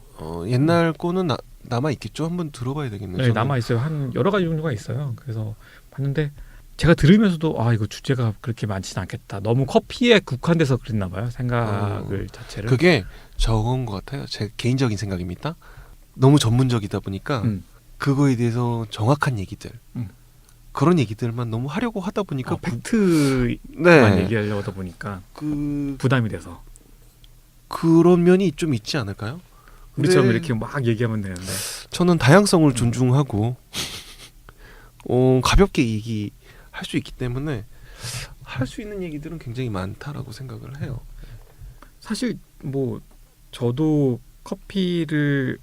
옛날 거는 남아 있겠죠. 한번 들어봐야 되겠네요. 네, 남아 있어요. 한 여러 가지 종류가 있어요. 그래서 봤는데 제가 들으면서도 이거 주제가 그렇게 많지는 않겠다. 너무 커피에 국한돼서 그랬나 봐요. 생각을 자체를. 그게 적은 것 같아요. 제 개인적인 생각입니다. 너무 전문적이다 보니까 그거에 대해서 정확한 얘기들 그런 얘기들만 너무 하려고 하다 보니까 팩트만 얘기하려고 하다 보니까 부담이 돼서 그런 면이 좀 있지 않을까요? 우리처럼 이렇게 막 얘기하면 되는데 저는 다양성을 존중하고 가볍게 얘기할 수 있기 때문에 할 수 있는 얘기들은 굉장히 많다라고 생각을 해요. 사실 뭐 저도 커피를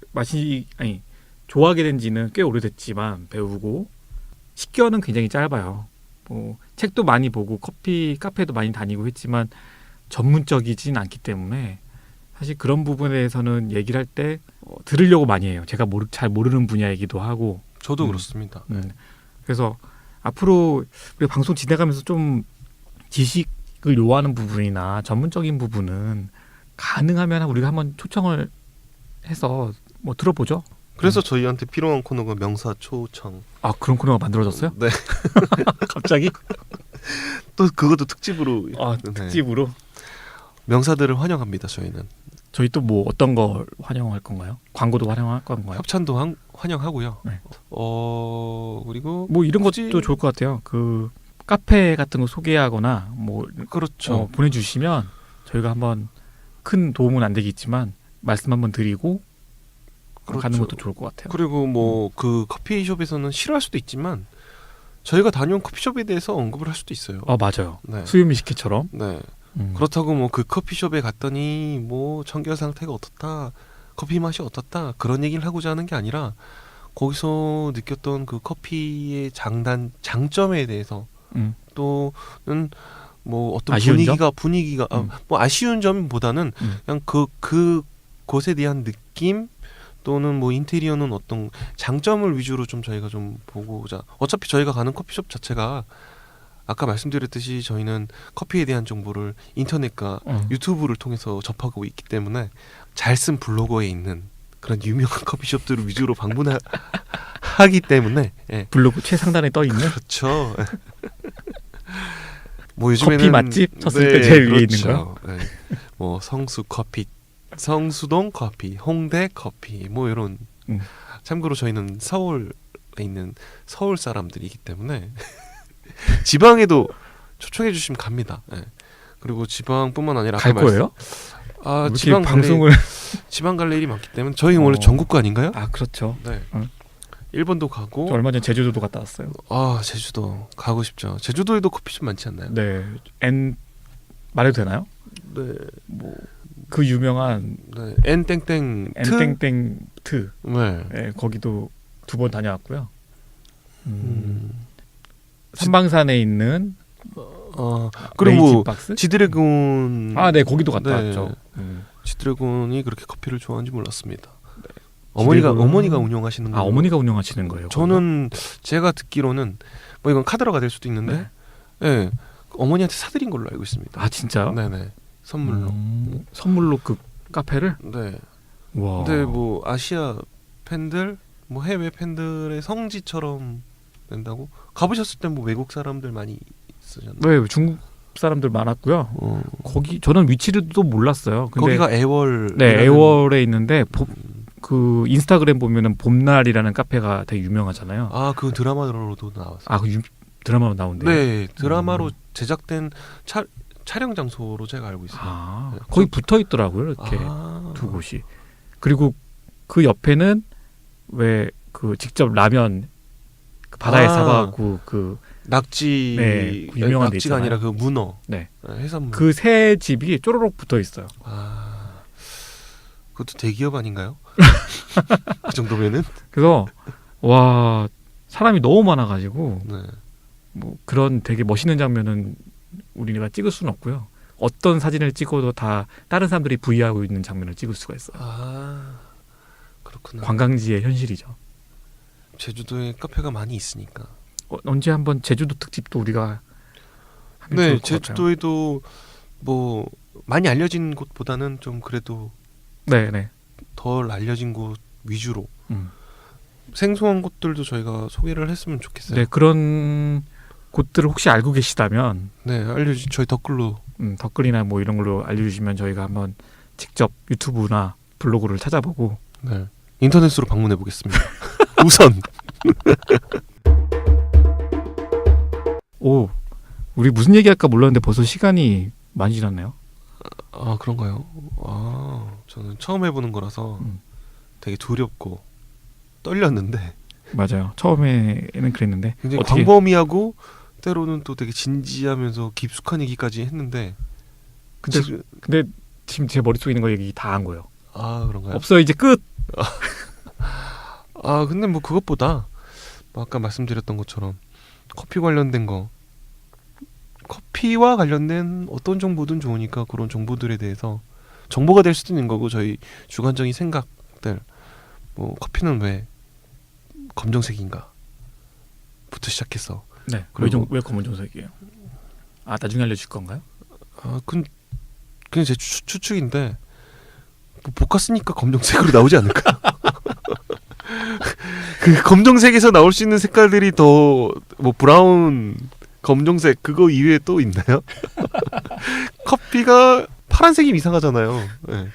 좋아하게 된 지는 꽤 오래됐지만 배우고 식견은 굉장히 짧아요. 뭐 책도 많이 보고 커피 카페도 많이 다니고 했지만 전문적이진 않기 때문에 사실 그런 부분에 대해서는 얘기를 할 때 들으려고 많이 해요. 제가 잘 모르는 분야이기도 하고. 저도 그렇습니다. 그래서 앞으로 우리 방송 진행하면서 좀 지식을 요하는 부분이나 전문적인 부분은 가능하면 우리가 한번 초청을 해서 뭐 들어보죠. 그래서 저희한테 필요한 코너가 명사초청. 그런 코너가 만들어졌어요? 네. 갑자기? 또 그것도 특집으로. 특집으로? 명사들을 환영합니다. 저희는. 저희 또 뭐 어떤 걸 환영할 건가요? 광고도 환영할 건가요? 협찬도 환영하고요. 네. 그리고 뭐 이런 것도 좋을 것 같아요. 그 카페 같은 거 소개하거나 뭐 그렇죠. 보내주시면 저희가 한번 큰 도움은 안 되겠지만 말씀 한번 드리고 그렇죠. 가는 것도 좋을 것 같아요. 그리고 뭐 그 커피숍에서는 싫어할 수도 있지만 저희가 다녀온 커피숍에 대해서 언급을 할 수도 있어요. 맞아요. 네. 수요미식회처럼. 네. 그렇다고 뭐 그 커피숍에 갔더니 뭐 청결 상태가 어떻다, 커피 맛이 어떻다 그런 얘기를 하고자 하는 게 아니라 거기서 느꼈던 그 커피의 장점에 대해서 또는 뭐 어떤 분위기가 뭐 아쉬운 점보다는 그냥 그 곳에 대한 느낌 또는 뭐 인테리어는 어떤 장점을 위주로 좀 저희가 좀 보고자. 어차피 저희가 가는 커피숍 자체가 아까 말씀드렸듯이 저희는 커피에 대한 정보를 인터넷과 유튜브를 통해서 접하고 있기 때문에 잘 쓴 블로거에 있는 그런 유명한 커피숍들을 위주로 방문하기 때문에 블로그 최상단에 떠 있는. 그렇죠. 뭐 요즘에는 커피 맛집 쳤을 때 제일 위에 있는 거요. 네. 뭐 성수 커피, 성수동 커피, 홍대 커피 뭐 이런. 참고로 저희는 서울에 있는 서울 사람들이기 때문에 지방에도 초청해 주시면 갑니다. 네. 그리고 지방뿐만 아니라 갈 거예요? 지방 방송을 지방 갈 일이 많기 때문에 저희 원래 전국구 아닌가요? 그렇죠. 네. 일본도 가고. 저 얼마 전에 제주도도 갔다 왔어요. 제주도 가고 싶죠. 제주도에도 커피숍 많지 않나요? 네. 말해도 되나요? 네. 뭐 그 유명한 N땡땡 트. 네. 거기도 2번 다녀왔고요. 삼방산에 있는 그리고 박스? 지드래곤. 네, 거기도 갔다 왔죠. 지드래곤이 그렇게 커피를 좋아하는지 몰랐습니다. 네. 어머니가 운영하시는 거예요. 어머니가 운영하시는 거예요. 저는 제가 듣기로는 뭐 이건 카드라가 될 수도 있는데, 네. 어머니한테 사드린 걸로 알고 있습니다. 진짜요? 네네. 선물로. 선물로 그 카페를? 네. 와. 근데 뭐 아시아 팬들, 뭐 해외 팬들의 성지처럼 된다고? 가보셨을 때 뭐 외국 사람들 많이 있으셨나요? 네, 중국 사람들 많았고요. 거기 저는 위치도 몰랐어요. 근데 거기가 애월. 네, 애월에 있는데 그 인스타그램 보면은 봄날이라는 카페가 되게 유명하잖아요. 그 드라마로도 나왔어요. 그 드라마로 나온대요. 네, 드라마로 제작된 촬영 장소로 제가 알고 있어요. 네. 거기 붙어 있더라고요. 이렇게 두 곳이. 그리고 그 옆에는 왜 그 직접 라면 바다에 잡아갖고 그 낙지. 그 유명한 데 낙지가 있잖아요. 아니라 그 문어. 네. 해산물. 그 세 집이 쪼로록 붙어 있어요. 그것도 대기업 아닌가요? 그 정도면은. 그래서 와 사람이 너무 많아가지고 네. 뭐 그런 되게 멋있는 장면은 우리가 찍을 수는 없고요. 어떤 사진을 찍어도 다 다른 사람들이 부위하고 있는 장면을 찍을 수가 있어요. 아, 그렇구나. 관광지의 현실이죠. 제주도에 카페가 많이 있으니까. 언제 한번 제주도 특집도 우리가 하면 네, 좋을 것 같아요. 제주도에도 뭐 많이 알려진 곳보다는 좀 그래도 네. 덜 알려진 곳 위주로 음. 생소한 곳들도 저희가 소개를 했으면 좋겠어요. 네, 그런 곳들을 혹시 알고 계시다면 네, 저희 댓글로. 댓글이나 뭐 이런 걸로 알려주시면 저희가 한번 직접 유튜브나 블로그를 찾아보고 네, 인터넷으로 방문해 보겠습니다. 우선. 오, 우리 무슨 얘기할까 몰랐는데 벌써 시간이 많이 지났네요. 아, 그런가요? 아, 저는 처음 해보는 거라서 되게 두렵고 떨렸는데 맞아요. 처음에는 그랬는데 굉장히 어떻게 광범위하고 때로는 또 되게 진지하면서 깊숙한 얘기까지 했는데 근데 지금 제 머릿속에 있는 거 얘기 다 한 거예요. 아, 그런가요? 없어요. 이제 끝. 아, 근데 뭐 그것보다 뭐 아까 말씀드렸던 것처럼 커피 관련된 거, 커피와 관련된 어떤 정보든 좋으니까 그런 정보들에 대해서 정보가 될 수도 있는 거고, 저희 주관적인 생각들, 뭐 커피는 왜 검정색인가 부터 시작해서. 네. 그리고 왜 검은정색이에요? 아, 나중에 알려줄 건가요? 아, 그냥 제 추측인데 뭐 볶았으니까 검정색으로 나오지 않을까? 그 검정색에서 나올 수 있는 색깔들이 더 뭐 브라운, 검정색 그거 이외에 또 있나요? 커피가 파란색이 이상하잖아요. 네.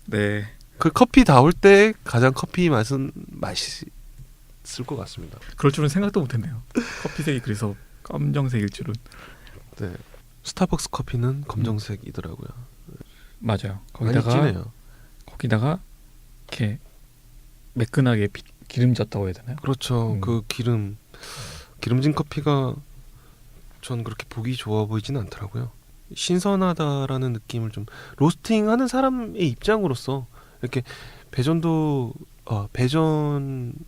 네. 그 커피 다올 때 가장 커피 맛은 맛있을 것 같습니다. 그럴 줄은 생각도 못했네요. 커피색이 그래서 검정색일 줄은. 네. 스타벅스 커피는 검정색이더라고요. 맞아요. 많이 진해요. 거기다가 이렇게 매끈하게 기름졌다고 해야 되나요? 그렇죠. 그 기름진 커피가 전 그렇게 보기 좋아 보이지는 않더라고요. 신선하다라는 느낌을 좀, 로스팅하는 사람의 입장으로서 이렇게 배전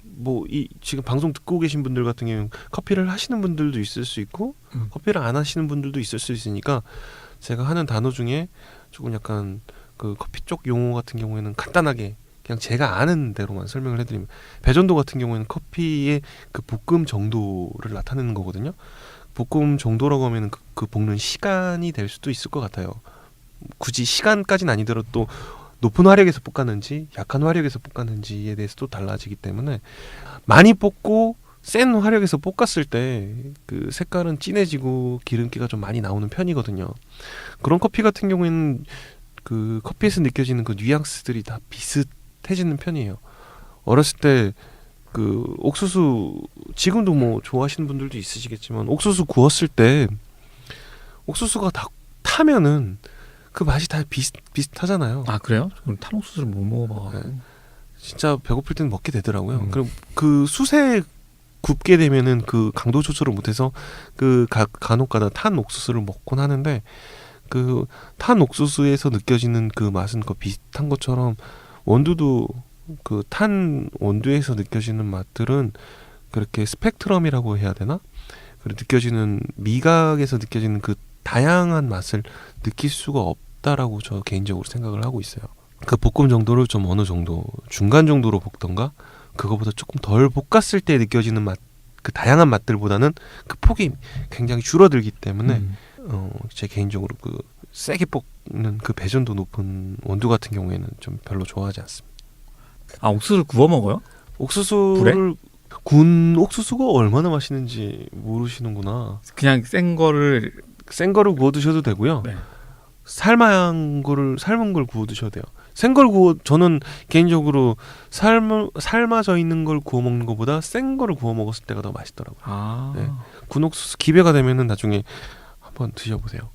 뭐 이 지금 방송 듣고 계신 분들 같은 경우는 커피를 하시는 분들도 있을 수 있고 커피를 안 하시는 분들도 있을 수 있으니까 제가 하는 단어 중에 조금 약간 그 커피 쪽 용어 같은 경우에는 간단하게 그냥 제가 아는 대로만 설명을 해드리면, 배전도 같은 경우에는 커피의 그 볶음 정도를 나타내는 거거든요. 볶음 정도라고 하면 그 볶는 시간이 될 수도 있을 것 같아요. 굳이 시간까지는 아니더라도 또 높은 화력에서 볶았는지 약한 화력에서 볶았는지에 대해서 또 달라지기 때문에, 많이 볶고 센 화력에서 볶았을 때 그 색깔은 진해지고 기름기가 좀 많이 나오는 편이거든요. 그런 커피 같은 경우에는 그 커피에서 느껴지는 그 뉘앙스들이 다 비슷해지는 편이에요. 어렸을 때 그 옥수수, 지금도 뭐 좋아하시는 분들도 있으시겠지만 옥수수 구웠을 때 옥수수가 다 타면은 그 맛이 다 비슷하잖아요. 아, 그래요? 저는 탄옥수수를 못 먹어봐. 네. 진짜 배고플 때는 먹게 되더라고요. 그럼 그 숯에 굽게 되면은 그 강도 조절을 못해서 그 간혹가다 탄 옥수수를 먹곤 하는데, 그 탄 옥수수에서 느껴지는 그 맛은 그 비슷한 것처럼 원두도 그 탄 원두에서 느껴지는 맛들은 그렇게 스펙트럼이라고 해야 되나? 그리고 느껴지는 미각에서 느껴지는 그 다양한 맛을 느낄 수가 없다라고 저 개인적으로 생각을 하고 있어요. 그 볶음 정도를 좀 어느 정도 중간 정도로 볶던가, 그거보다 조금 덜 볶았을 때 느껴지는 맛, 그 다양한 맛들보다는 그 폭이 굉장히 줄어들기 때문에 제 개인적으로 그 세게 볶는 그 배전도 높은 원두 같은 경우에는 좀 별로 좋아하지 않습니다. 아, 옥수수를 구워 먹어요? 옥수수를 군 옥수수가 얼마나 맛있는지 모르시는구나. 그냥 센 거를 구워 드셔도 되고요. 네. 삶은 걸 구워 드셔도 돼요. 센 걸 저는 개인적으로 삶아져 있는 걸 구워 먹는 것보다 센 거를 구워 먹었을 때가 더 맛있더라고요. 아. 네. 군옥수수 기회가 되면은 나중에 한번 드셔보세요.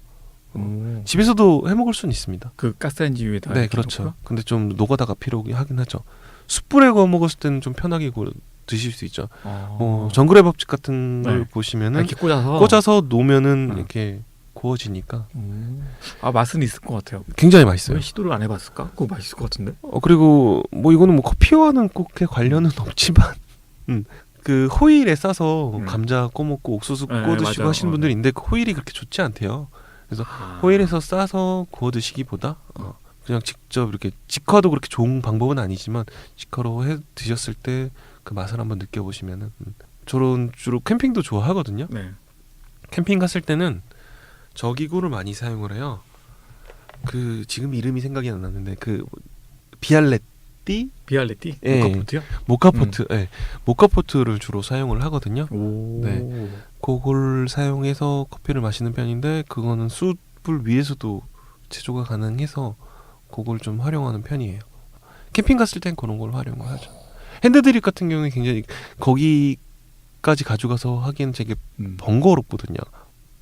집에서도 해 먹을 수는 있습니다. 그 가스레인지 위에다. 네, 그렇죠. 놓고요? 근데 좀 노가다가 필요하긴 하긴 하죠. 숯불에 구워 먹었을 때는 좀 편하게 드실 수 있죠. 뭐 정글의 법칙 같은 걸 보시면은 이렇게 꽂아서 놓으면은 이렇게 구워지니까. 아, 맛은 있을 것 같아요. 굉장히 맛있어요. 왜 시도를 안 해봤을까? 그거 맛있을 것 같은데. 그리고 뭐 이거는 뭐 커피와는 꼭 관련은 없지만, 그 호일에 싸서 음. 감자 꺼먹고 옥수수 네, 구워 드시고 맞아요. 하시는 분들이 있는데 그 호일이 그렇게 좋지 않대요. 호일에서 싸서 구워 드시기보다 그냥 직접 이렇게 직화도 그렇게 좋은 방법은 아니지만 직화로 해 드셨을 때 그 맛을 한번 느껴보시면은 저는 주로 캠핑도 좋아하거든요. 네. 캠핑 갔을 때는 저기구를 많이 사용을 해요. 그 지금 이름이 생각이 안 나는데 그 비알레띠 비알레티? 예. 모카포트요? 모카포트, 예, 모카포트를 주로 사용을 하거든요. 오. 네. 그걸 사용해서 커피를 마시는 편인데 그거는 숯불 위에서도 제조가 가능해서 그걸 좀 활용하는 편이에요. 캠핑 갔을 땐 그런 걸 활용을 하죠. 핸드드립 같은 경우에 굉장히 거기까지 가져가서 하기에는 되게 번거롭거든요.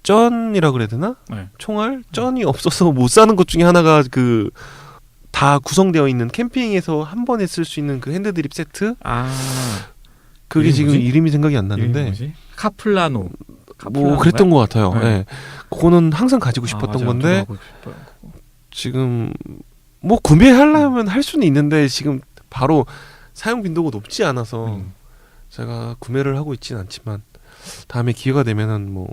쩐이라 그래야 되나? 네. 총알? 쩐이 없어서 못 사는 것 중에 하나가 그 다 구성되어 있는 캠핑에서 한 번에 쓸 수 있는 그 핸드드립 세트? 아. 그게 이름이 지금 뭐지? 이름이 생각이 안 이름이 나는데 뭐지? 카플라노. 뭐 카플라노인가요? 그랬던 것 같아요. 네. 예. 그거는 항상 가지고 싶었던 맞아요. 건데 저도 하고 싶어요. 지금 뭐 구매하려면 할 수는 있는데 지금 바로 사용 빈도가 높지 않아서 제가 구매를 하고 있진 않지만 다음에 기회가 되면은 뭐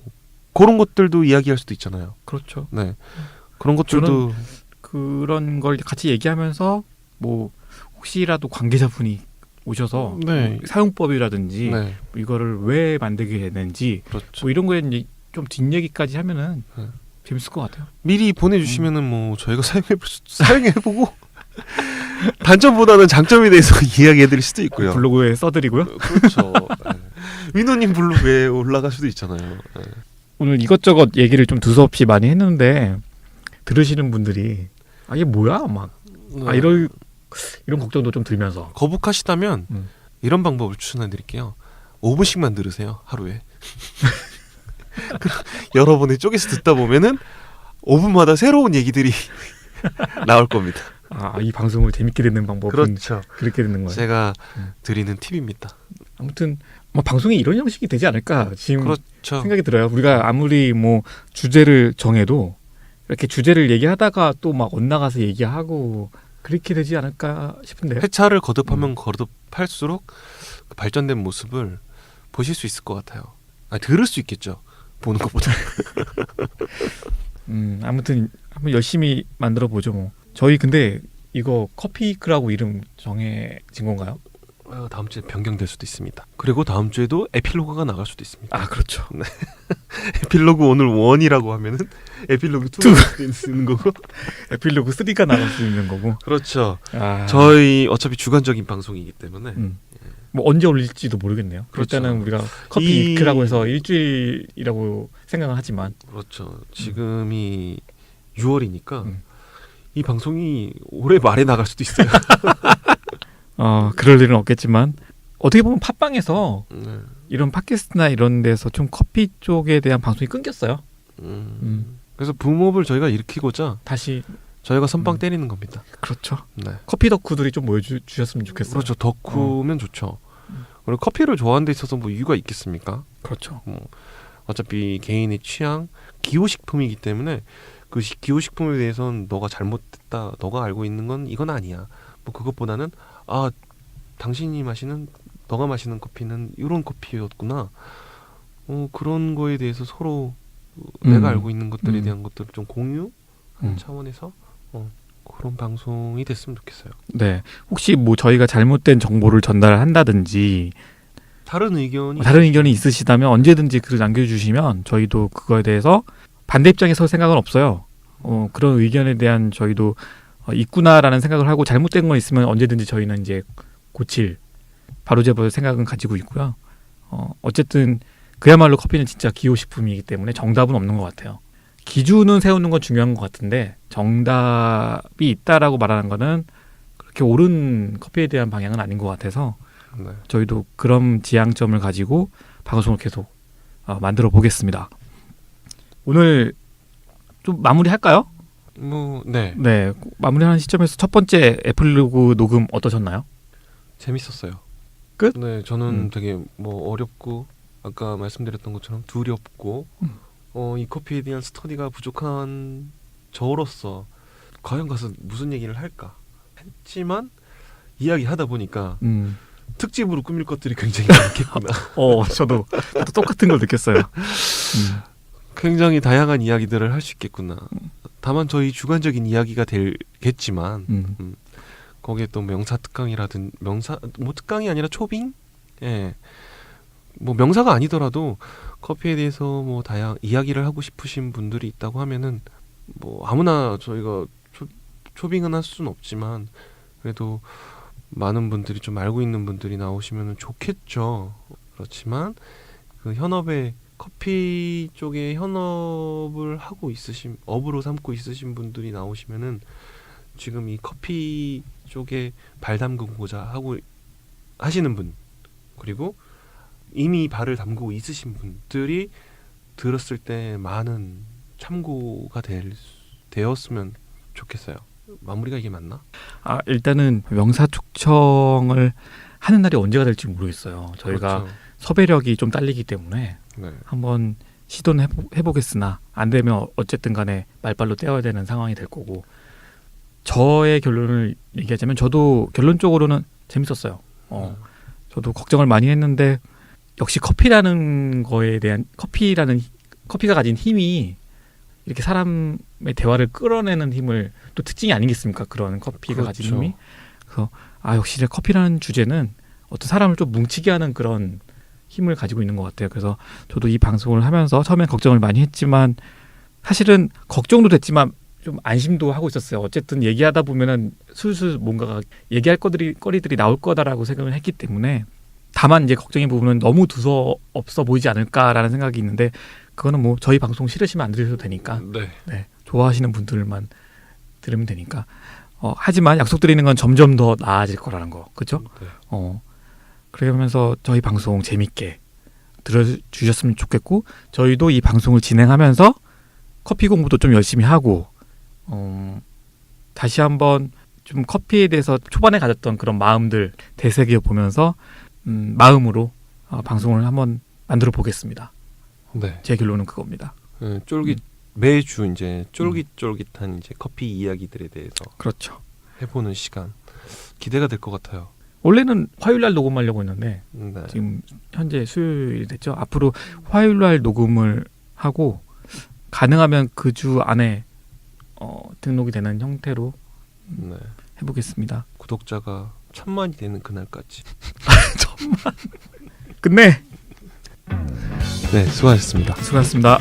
그런 것들도 이야기할 수도 있잖아요. 그렇죠. 네. 그런 것들도 그런 걸 같이 얘기하면서 뭐 혹시라도 관계자분이 오셔서 네. 뭐 사용법이라든지 네. 뭐 이거를 왜 만들게 됐는지 그렇죠. 뭐 이런 거에 이제 좀 뒷얘기까지 하면은 네. 재밌을 것 같아요. 미리 보내주시면은 뭐 저희가 사용해보고 단점보다는 장점에 대해서 이야기해드릴 수도 있고요. 블로그에 써드리고요. 그렇죠. 네. 위노님 블로그에 올라갈 수도 있잖아요. 네. 오늘 이것저것 얘기를 좀 두서없이 많이 했는데 들으시는 분들이 아 이게 뭐야 막 아 이런 걱정도 좀 들면서 거북하시다면 이런 방법을 추천해드릴게요. 5분씩만 들으세요. 하루에. 여러 번에 쪼개서 듣다 보면은 5분마다 새로운 얘기들이 나올 겁니다. 아 이 방송을 재밌게 듣는 방법은 그렇죠. 그렇게 듣는 거예요. 제가 드리는 팁입니다. 아무튼 뭐 방송이 이런 형식이 되지 않을까 지금 그렇죠. 생각이 들어요. 우리가 아무리 뭐 주제를 정해도 이렇게 주제를 얘기하다가 또 막 엇나가서 얘기하고 그렇게 되지 않을까 싶은데요. 회차를 거듭하면 거듭할수록 그 발전된 모습을 보실 수 있을 것 같아요. 아니, 들을 수 있겠죠. 보는 것보다. 아무튼 한번 열심히 만들어 보죠 뭐. 저희 근데 이거 커피크라고 이름 정해진 건가요? 다음 주에 변경될 수도 있습니다. 그리고 다음 주에도 에필로그가 나갈 수도 있습니다. 아 그렇죠. 에필로그 오늘 1이라고 하면은 에필로그 2가 나갈 수 있는 거고. 에필로그 3가 나갈 수 있는 거고. 그렇죠. 아, 저희 어차피 주관적인 방송이기 때문에 뭐 언제 올릴지도 모르겠네요. 그렇죠. 일단은 우리가 커피 이크라고 해서 일주일이라고 생각을 하지만 그렇죠. 지금이 6월이니까 이 방송이 올해 말에 나갈 수도 있어요. 그럴 일은 없겠지만 어떻게 보면 팟빵에서 네. 이런 팟캐스트나 이런 데서 좀 커피 쪽에 대한 방송이 끊겼어요. 그래서 붐업을 저희가 일으키고자 다시 저희가 선빵 때리는 겁니다. 그렇죠. 네. 커피 덕후들이 좀 모여주셨으면 좋겠어요. 그렇죠. 덕후면 좋죠. 그리고 커피를 좋아하는 데 있어서 뭐 이유가 있겠습니까? 그렇죠. 어차피 개인의 취향, 기호식품이기 때문에 그 기호식품에 대해서는 너가 잘못됐다, 너가 알고 있는 건 이건 아니야. 뭐 그것보다는 당신이 마시는, 너가 마시는 커피는 이런 커피였구나. 그런 거에 대해서 서로 내가 알고 있는 것들에 대한 것들을 좀 공유하는 차원에서 그런 방송이 됐으면 좋겠어요. 네. 혹시 뭐 저희가 잘못된 정보를 전달한다든지 다른 의견이 있으시다면 언제든지 글을 남겨주시면 저희도 그거에 대해서 반대 입장에 설 생각은 없어요. 그런 의견에 대한 저희도 있구나라는 생각을 하고 잘못된 거 있으면 언제든지 저희는 이제 고칠 바로잡을 생각은 가지고 있고요. 어쨌든 그야말로 커피는 진짜 기호식품이기 때문에 정답은 없는 것 같아요. 기준은 세우는 건 중요한 것 같은데 정답이 있다라고 말하는 거는 그렇게 옳은 커피에 대한 방향은 아닌 것 같아서 네. 저희도 그런 지향점을 가지고 방송을 계속 만들어 보겠습니다. 오늘 좀 마무리할까요? 네. 네, 마무리하는 시점에서 첫 번째 애플로그 녹음 어떠셨나요? 재밌었어요. 끝? 네, 저는 되게 뭐 어렵고 아까 말씀드렸던 것처럼 두렵고 이 커피에 대한 스터디가 부족한 저로서 과연 가서 무슨 얘기를 할까 했지만 이야기하다 보니까 특집으로 꾸밀 것들이 굉장히 많겠구나. 저도 똑같은 걸 느꼈어요. 굉장히 다양한 이야기들을 할 수 있겠구나. 다만 저희 주관적인 이야기가 되겠지만 거기에 또 명사 특강이라든 명사 뭐 특강이 아니라 초빙? 예. 뭐 명사가 아니더라도 커피에 대해서 뭐 다양 이야기를 하고 싶으신 분들이 있다고 하면은 뭐 아무나 저희가 초빙은 할 수는 없지만 그래도 많은 분들이 좀 알고 있는 분들이 나오시면 좋겠죠. 그렇지만 그 현업에 커피 쪽에 현업을 하고 있으신 업으로 삼고 있으신 분들이 나오시면은 지금 이 커피 쪽에 발 담그고자 하고 하시는 분 그리고 이미 발을 담그고 있으신 분들이 들었을 때 많은 참고가 되었으면 좋겠어요. 마무리가 이게 맞나? 일단은 명사 초청을 하는 날이 언제가 될지 모르겠어요. 저희가 그렇죠. 섭외력이 좀 딸리기 때문에 네. 한번 시도는 해보겠으나 안 되면 어쨌든 간에 말발로 떼어야 되는 상황이 될 거고 저의 결론을 얘기하자면 저도 결론적으로는 재밌었어요. 저도 걱정을 많이 했는데 역시 커피라는 거에 대한 커피가 가진 힘이 이렇게 사람의 대화를 끌어내는 힘을 또 특징이 아니겠습니까? 그런 커피가 그렇죠. 가진 힘이. 그래서 역시 커피라는 주제는 어떤 사람을 좀 뭉치게 하는 그런 힘을 가지고 있는 것 같아요. 그래서 저도 이 방송을 하면서 처음엔 걱정을 많이 했지만 사실은 걱정도 됐지만 좀 안심도 하고 있었어요. 어쨌든 얘기하다 보면은 슬슬 뭔가가 얘기할 거리들이 나올 거다라고 생각을 했기 때문에 다만 이제 걱정의 부분은 너무 두서없어 보이지 않을까라는 생각이 있는데 그거는 뭐 저희 방송 싫으시면 안 들으셔도 되니까 네. 좋아하시는 분들만 들으면 되니까 하지만 약속드리는 건 점점 더 나아질 거라는 거 그렇죠? 네. 그러면서 저희 방송 재밌게 들어주셨으면 좋겠고 저희도 이 방송을 진행하면서 커피 공부도 좀 열심히 하고 다시 한번 좀 커피에 대해서 초반에 가졌던 그런 마음들 되새겨 보면서 마음으로 방송을 한번 만들어 보겠습니다. 네. 제 결론은 그겁니다. 매주 이제 쫄깃쫄깃한 이제 커피 이야기들에 대해서 그렇죠. 해보는 시간 기대가 될 것 같아요. 원래는 화요일날 녹음하려고 했는데 네. 지금 현재 수요일이 됐죠. 앞으로 화요일날 녹음을 하고 가능하면 그 주 안에 등록이 되는 형태로 네. 해보겠습니다. 구독자가 1000만이 되는 그날까지. 1000만. 끝내. 네, 수고하셨습니다. 수고하셨습니다.